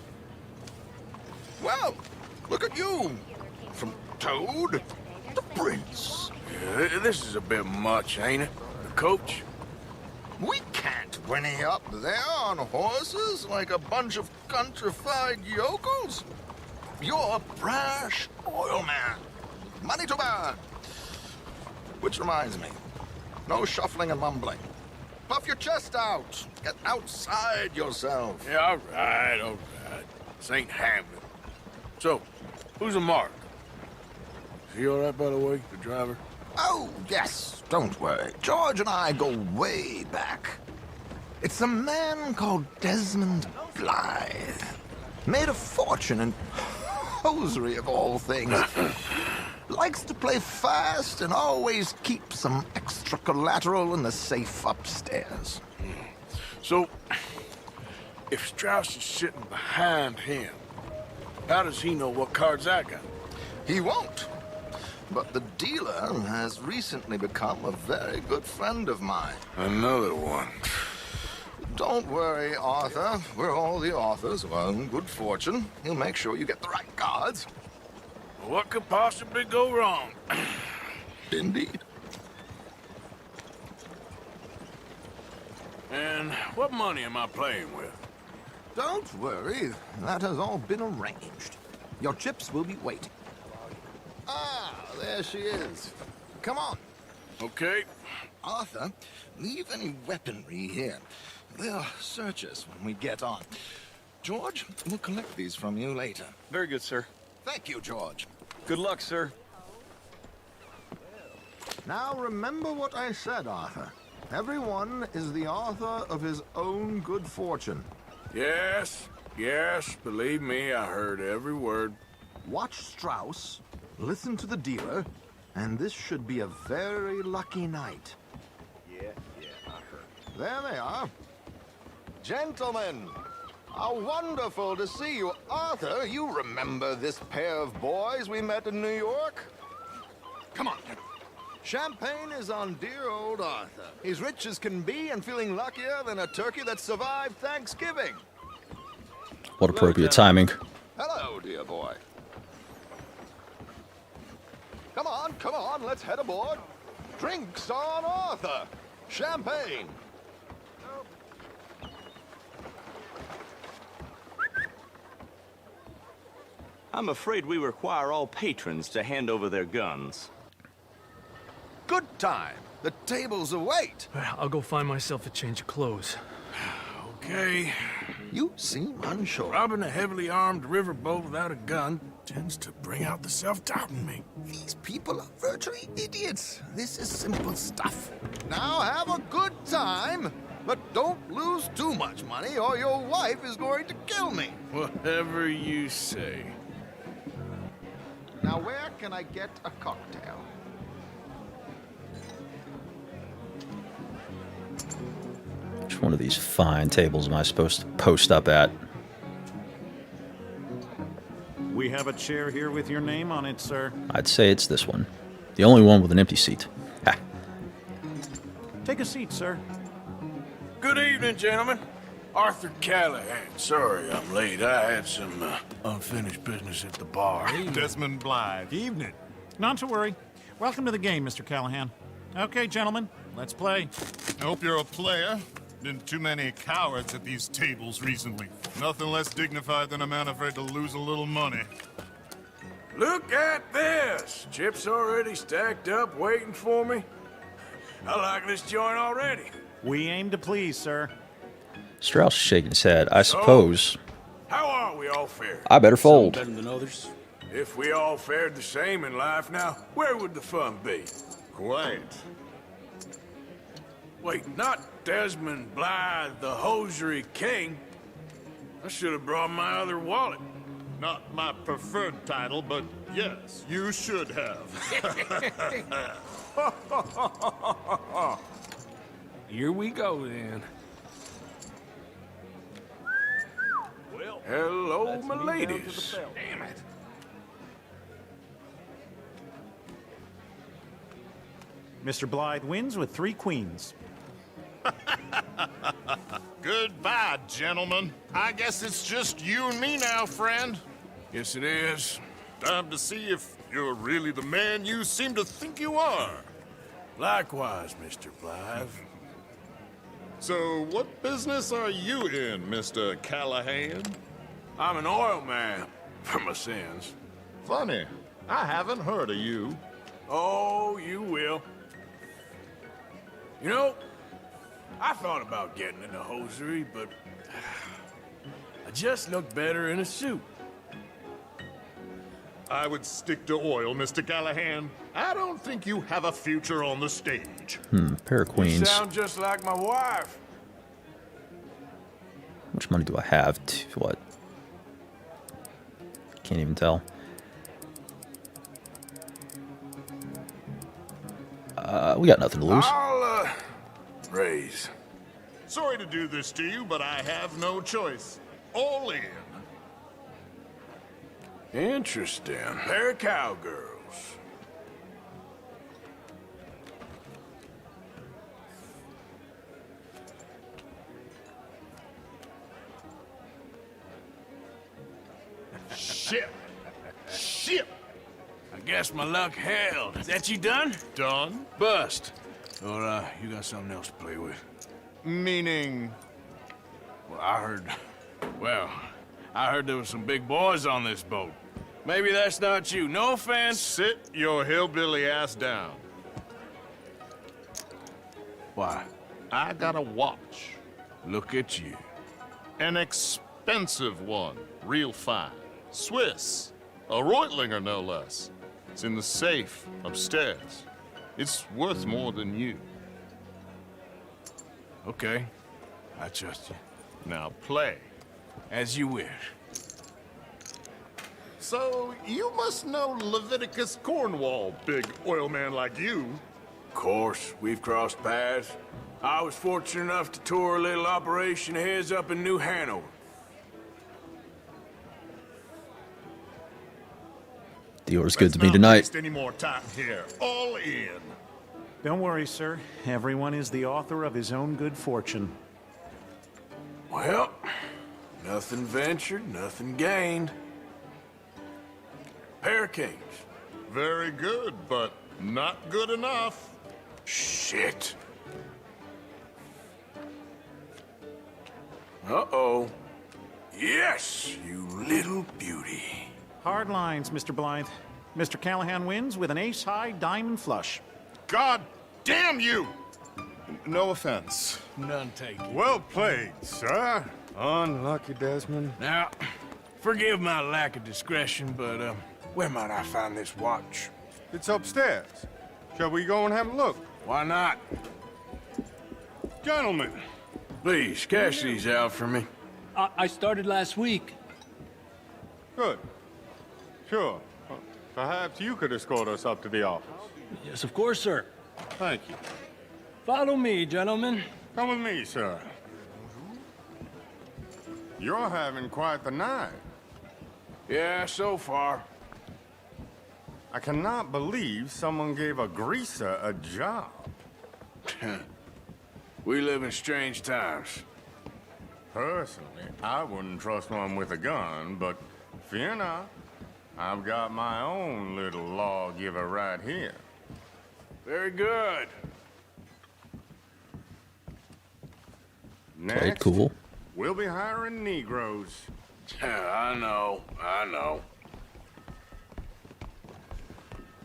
Well, look at you. From Toad to Prince. Yeah, this is a bit much, ain't it? The coach? We can't whinny up there on horses like a bunch of countrified yokels. You're a brash oil man. Money to burn. Which reminds me, no shuffling and mumbling. Puff your chest out. Get outside yourself. Yeah, all right. This ain't Hamlet. So, who's a Mark? Is he all right, by the way, the driver? Oh, yes. Don't worry. George and I go way back. It's a man called Desmond Blythe. Made a fortune in hosiery of all things. Likes to play fast and always keep some extra collateral in the safe upstairs. So, if Strauss is sitting behind him, how does he know what cards I got? He won't. But the dealer has recently become a very good friend of mine. Another one. Don't worry, Arthur. We're all the authors of our own good fortune. He'll make sure you get the right cards. What could possibly go wrong? Indeed. And what money am I playing with? Don't worry. That has all been arranged. Your chips will be waiting. Ah, there she is. Come on. Okay. Arthur, leave any weaponry here. They'll search us when we get on. George, we'll collect these from you later. Very good, sir. Thank you, George. Good luck, sir. Now remember what I said, Arthur. Everyone is the author of his own good fortune. Yes, believe me, I heard every word. Watch Strauss, listen to the dealer, and this should be a very lucky night. Yeah, I heard. There they are. Gentlemen, how wonderful to see you. Arthur, you remember this pair of boys we met in New York? Come on. Champagne is on dear old Arthur. He's rich as can be and feeling luckier than a turkey that survived Thanksgiving. What appropriate timing. Hello, dear boy. Come on, let's head aboard. Drinks on Arthur. Champagne. I'm afraid we require all patrons to hand over their guns. Good time. The tables await. I'll go find myself a change of clothes. Okay. You seem unsure. Robbing a heavily armed riverboat without a gun tends to bring out the self-doubt in me. These people are virtually idiots. This is simple stuff. Now have a good time, but don't lose too much money or your wife is going to kill me. Whatever you say. Now, where can I get a cocktail? Which one of these fine tables am I supposed to post up at? We have a chair here with your name on it, sir. I'd say it's this one. The only one with an empty seat. Ha. Take a seat, sir. Good evening, gentlemen. Arthur Callahan. Sorry I'm late. I had some unfinished business at the bar. Desmond Blythe. Evening. Not to worry. Welcome to the game, Mr. Callahan. Okay, gentlemen, let's play. I hope you're a player. Been too many cowards at these tables recently. Nothing less dignified than a man afraid to lose a little money. Look at this. Chips already stacked up, waiting for me. I like this joint already. We aim to please, sir. Strauss is shaking his head. I suppose How are we all fared? I better fold. Better than others. If we all fared the same in life now, where would the fun be? Quite. Wait, not Desmond Blythe, the hosiery king. I should have brought my other wallet. Not my preferred title, but yes, you should have. Here we go, then. Well, hello, my ladies. Damn it. Mr. Blythe wins with 3 queens. Goodbye, gentlemen. I guess it's just you and me now, friend. Yes, it is. Time to see if you're really the man you seem to think you are. Likewise, Mr. Blythe. So, what business are you in, Mr. Callahan? I'm an oil man, for my sins. Funny. I haven't heard of you. Oh, you will. You know, I thought about getting into hosiery, but I just look better in a suit. I would stick to oil, Mr. Callahan. I don't think you have a future on the stage. Pair of You queens. sound just like my wife. How much money do I have? What? Can't even tell. We got nothing to lose. I'll, raise. Sorry to do this to you, but I have no choice. All in. Interesting. Pair of cowgirls. Ship. Ship. I guess my luck held. Is that you done? Done? Bust. Or, you got something else to play with? Meaning? Well, I heard there was some big boys on this boat. Maybe that's not you. No offense. Sit your hillbilly ass down. Why? I got a watch. Look at you. An expensive one. Real fine. Swiss. A Reutlinger, no less. It's in the safe upstairs. It's worth more than you. Okay. I trust you. Now play. As you wish. So, you must know Leviticus Cornwall, big oil man like you. Of course, we've crossed paths. I was fortunate enough to tour a little operation of his up in New Hanover. Dealer's good to me Let's not tonight. waste any more time here. All in. Don't worry, sir. Everyone is the author of his own good fortune. Well, nothing ventured, nothing gained. Pair of kings. Very good, but not good enough. Shit. Uh-oh. Yes, you little beauty. Hard lines, Mr. Blythe. Mr. Callahan wins with an ace-high diamond flush. God damn you! No offense. None taken. Well played, sir. Unlucky, Desmond. Now, forgive my lack of discretion, but, where might I find this watch? It's upstairs. Shall we go and have a look? Why not? Gentlemen. Please, cash these out for me. I started last week. Good. Sure. Perhaps you could escort us up to the office. Yes, of course, sir. Thank you. Follow me, gentlemen. Come with me, sir. You're having quite the night. Yeah, so far. I cannot believe someone gave a greaser a job. We live in strange times. Personally, I wouldn't trust one with a gun, but fear not. I've got my own little lawgiver right here. Very good. Played Next, cool. we'll be hiring Negroes. I know.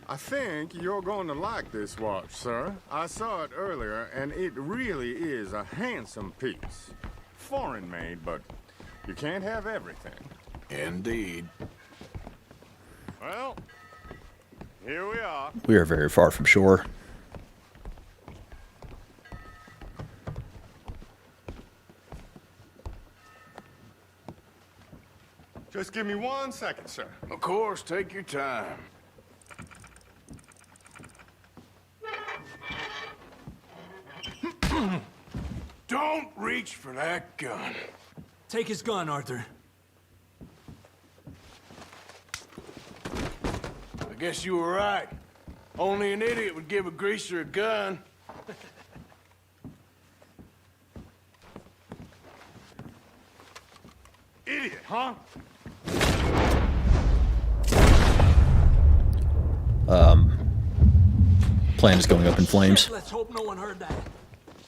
I think you're going to like this watch, sir. I saw it earlier, and it really is a handsome piece. Foreign made, but you can't have everything. Indeed. Well, here we are. We are very far from shore. Just give me 1 second, sir. Of course, take your time. Don't reach for that gun. Take his gun, Arthur. I guess you were right. Only an idiot would give a greaser a gun. Idiot, huh? Plane is going up in flames. Let's hope no one heard that.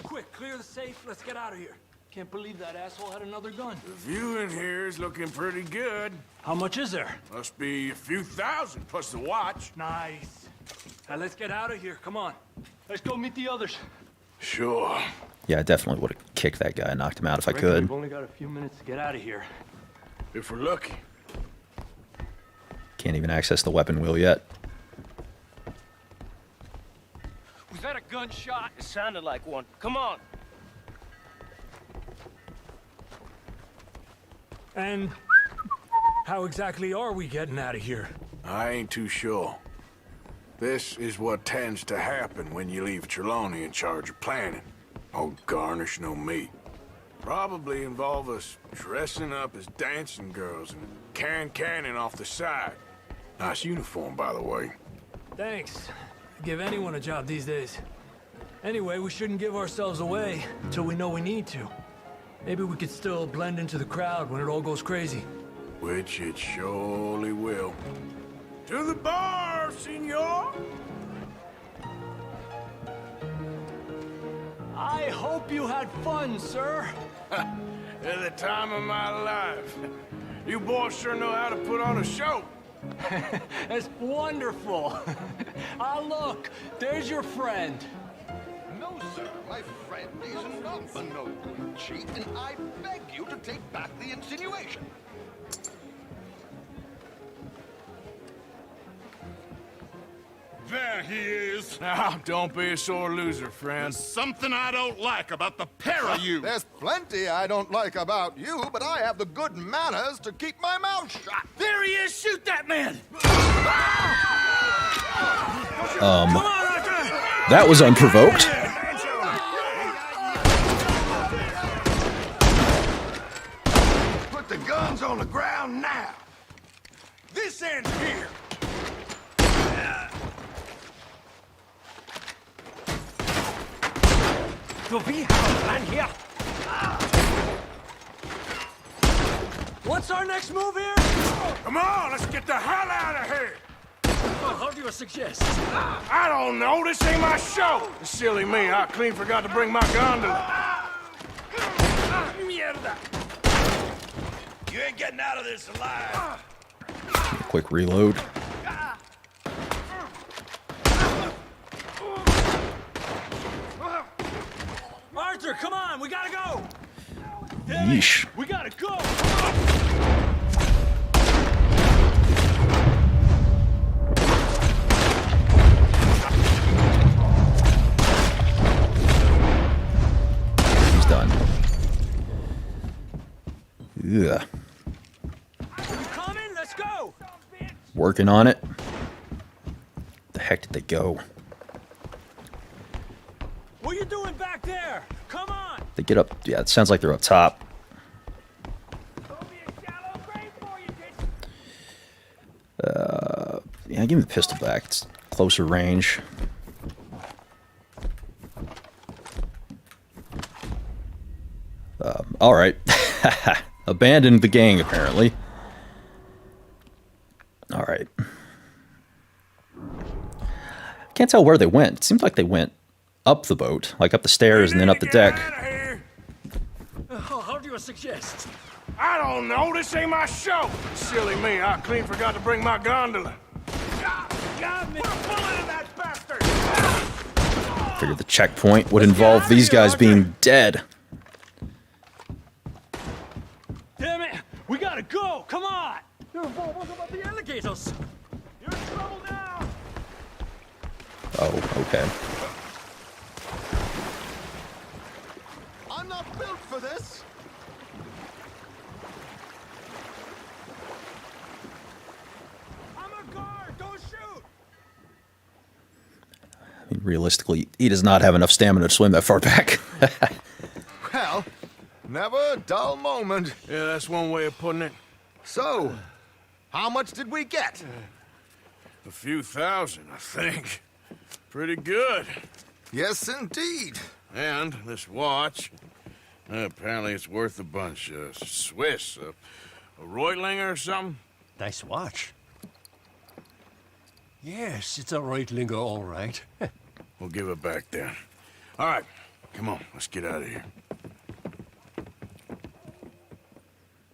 Quick, clear the safe. Let's get out of here. Can't believe that asshole had another gun. The view in here is looking pretty good. How much is there? Must be a few thousand plus the watch. Nice. Now let's get out of here. Come on. Let's go meet the others. Sure. Yeah, I definitely would have kicked that guy and knocked him out if I Reckon could. We've only got a few minutes to get out of here. If we're lucky. Can't even access the weapon wheel yet. Was that a gunshot? It sounded like one. Come on. And how exactly are we getting out of here? I ain't too sure. This is what tends to happen when you leave Trelawney in charge of planning. Oh, garnish no meat. Probably involve us dressing up as dancing girls and carrying cannon off the side. Nice uniform, by the way. Thanks. Give anyone a job these days. Anyway, we shouldn't give ourselves away until we know we need to. Maybe we could still blend into the crowd when it all goes crazy. Which it surely will. To the bar, senor! I hope you had fun, sir. At the time of my life. You boys sure know how to put on a show. That's wonderful. Ah, look, there's your friend. No, sir, my friend is not a noble chief, and I beg you to take back the insinuation. There he is. Now, don't be a sore loser, friend. There's something I don't like about the pair of you. There's plenty I don't like about you, but I have the good manners to keep my mouth shut. There he is! Shoot that man! That was unprovoked. Put the guns on the ground now. This ends here. So we have a plan here. What's our next move here? Come on, let's get the hell out of here. Well, how do you suggest? I don't know. This ain't my show. Silly me. I clean forgot to bring my gondola. Mierda. You ain't getting out of this alive. Quick reload. Arthur, come on, we gotta go. Yeesh. We gotta go. He's done. Yeah. You coming? Let's go. Working on it. heck did they go? What you doing back there? Come on! They get up. Yeah, it sounds like they're up top. Yeah, give me the pistol back. It's closer range. All right. Abandoned the gang, apparently. All right. Can't tell where they went. It seemed like they went up the boat, like up the stairs and then up the deck. How do you suggest? I don't know. This ain't my show. Silly me. I clean forgot to bring my gondola. Got me. Put a bullet in that bastard. Figured the checkpoint would involve these guys being dead. Damn it! We gotta go! Come on! What about the alligators? You're in trouble now! Oh, okay. I'm not built for this. I'm a guard. Don't shoot. I mean, realistically, he does not have enough stamina to swim that far back. Well, never a dull moment. Yeah, that's one way of putting it. So, how much did we get? A few thousand, I think. Pretty good. Yes, indeed. And this watch, apparently it's worth a bunch. Swiss, a Reutlinger or something? Nice watch. Yes, it's a Reutlinger, all right. We'll give it back then. All right, come on, let's get out of here.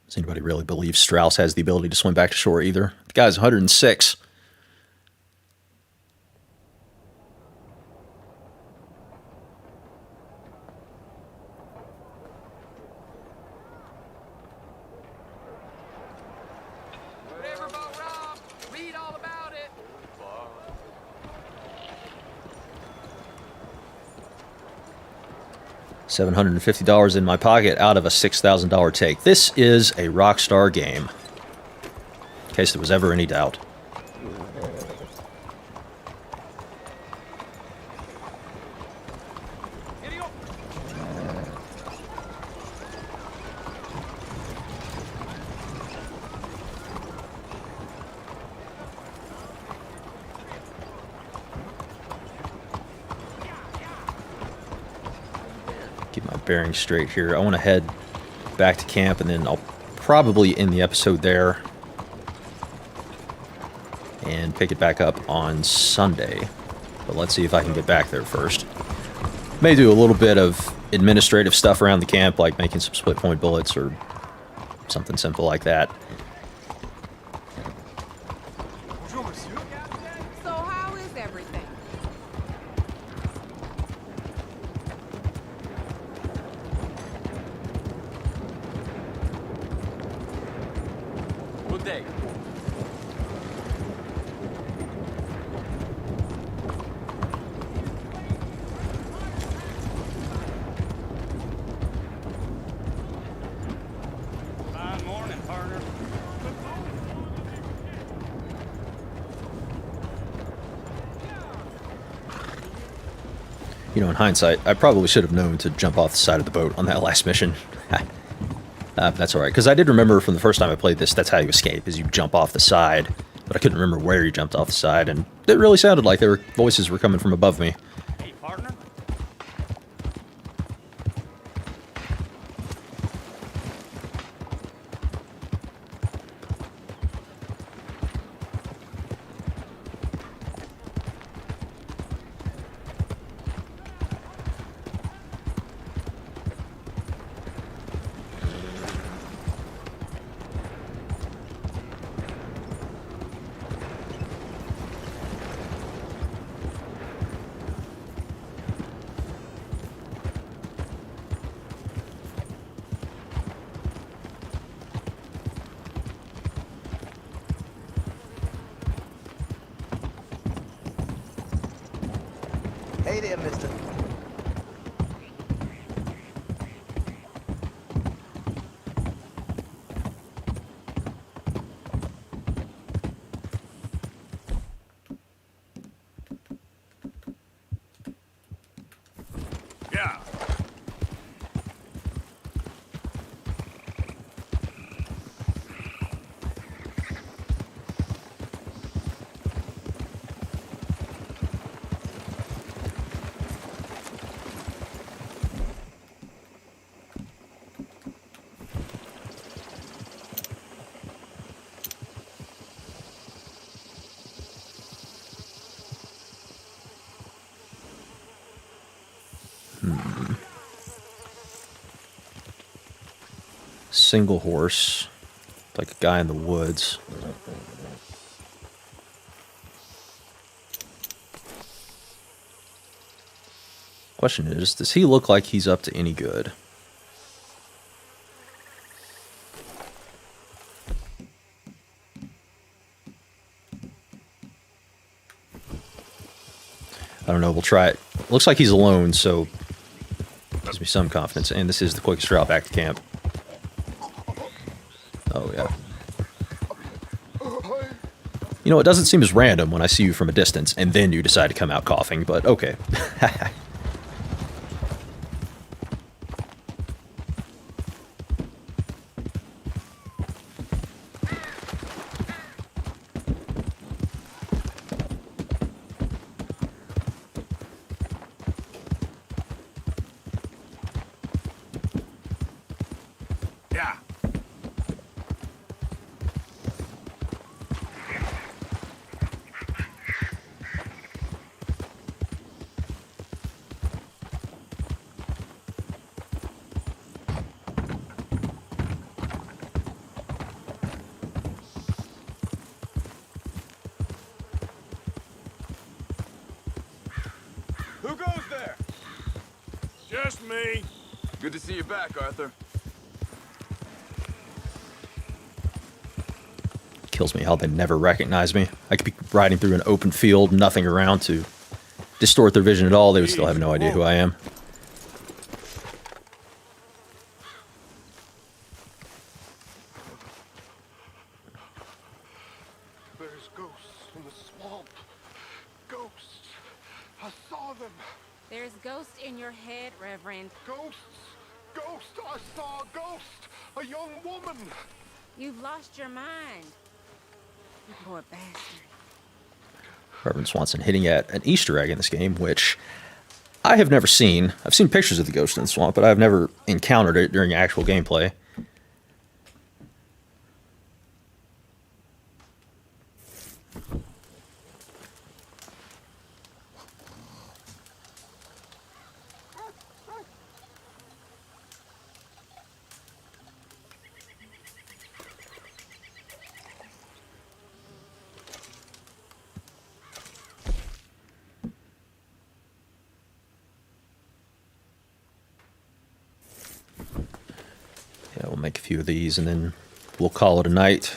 Does anybody really believe Strauss has the ability to swim back to shore either? The guy's 106. Read all about it. $750 in my pocket out of a $6,000 take. This is a Rockstar game, in case there was ever any doubt. Get my bearings straight here. I want to head back to camp, and then I'll probably end the episode there and pick it back up on Sunday. But let's see if I can get back there first. May do a little bit of administrative stuff around the camp, like making some split point bullets or something simple like that. So how is everything? Good day. Fine morning, partner. You know, in hindsight, I probably should have known to jump off the side of the boat on that last mission. That's alright, because I did remember from the first time I played this, that's how you escape, is you jump off the side. But I couldn't remember where you jumped off the side, and it really sounded like voices were coming from above me. Hey, partner. Hey there, mister. Single horse. Like a guy in the woods. Question is, does he look like he's up to any good? I don't know, we'll try it. Looks like he's alone, so gives me some confidence. And this is the quickest route back to camp. Oh, yeah. You know, it doesn't seem as random when I see you from a distance, and then you decide to come out coughing, but okay. Who goes there? Just me. Good to see you back, Arthur. Kills me how they never recognize me. I could be riding through an open field, nothing around to distort their vision at all. They would still have no idea who I am. There's ghosts in the swamp. Ghosts. I saw them. There's ghosts in your head, Reverend. Ghosts. Ghost. I saw a ghost. A young woman. You've lost your mind. You poor bastard. Reverend Swanson hitting at an Easter egg in this game, which I have never seen. I've seen pictures of the ghost in the swamp, but I've never encountered it during actual gameplay. Yeah, we'll make a few of these and then we'll call it a night.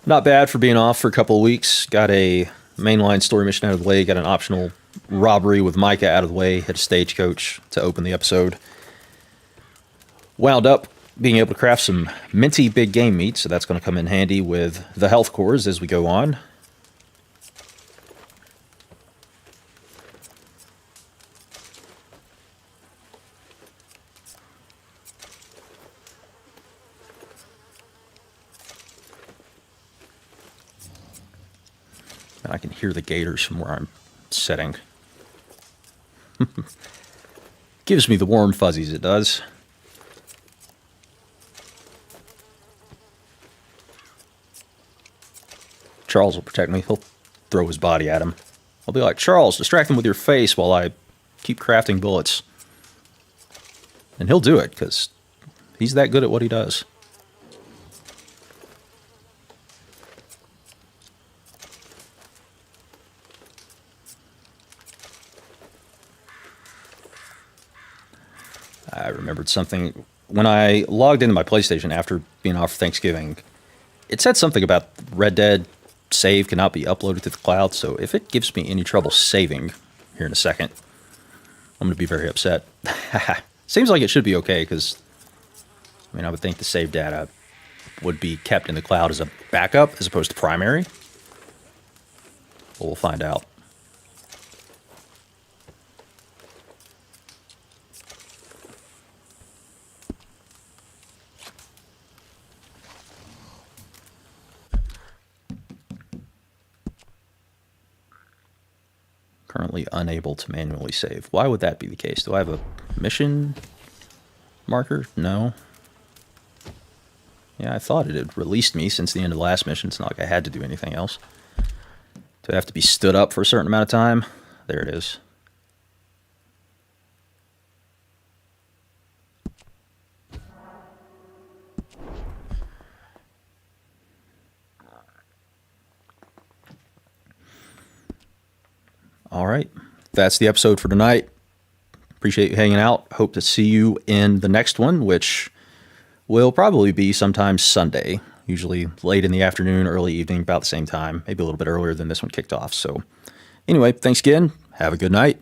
Not bad for being off for a couple of weeks. Got a mainline story mission out of the way. Got an optional robbery with Micah out of the way. Hit a stagecoach to open the episode. Wound up being able to craft some minty big game meat, so that's going to come in handy with the health cores as we go on. I can hear the gators from where I'm sitting. Gives me the warm fuzzies, it does. Charles will protect me. He'll throw his body at him. I'll be like, Charles, distract him with your face while I keep crafting bullets. And he'll do it, because he's that good at what he does. I remembered something. When I logged into my PlayStation after being off for Thanksgiving, it said something about Red Dead save cannot be uploaded to the cloud, so if it gives me any trouble saving here in a second, I'm going to be very upset. Seems like it should be okay, because I mean, I would think the save data would be kept in the cloud as a backup as opposed to primary. Well, we'll find out. Currently unable to manually save. Why would that be the case? Do I have a mission marker? No. Yeah, I thought it had released me since the end of the last mission. It's not like I had to do anything else. Do I have to be stood up for a certain amount of time? There it is. All right. That's the episode for tonight. Appreciate you hanging out. Hope to see you in the next one, which will probably be sometime Sunday, usually late in the afternoon, early evening, about the same time, maybe a little bit earlier than this one kicked off. So anyway, thanks again. Have a good night.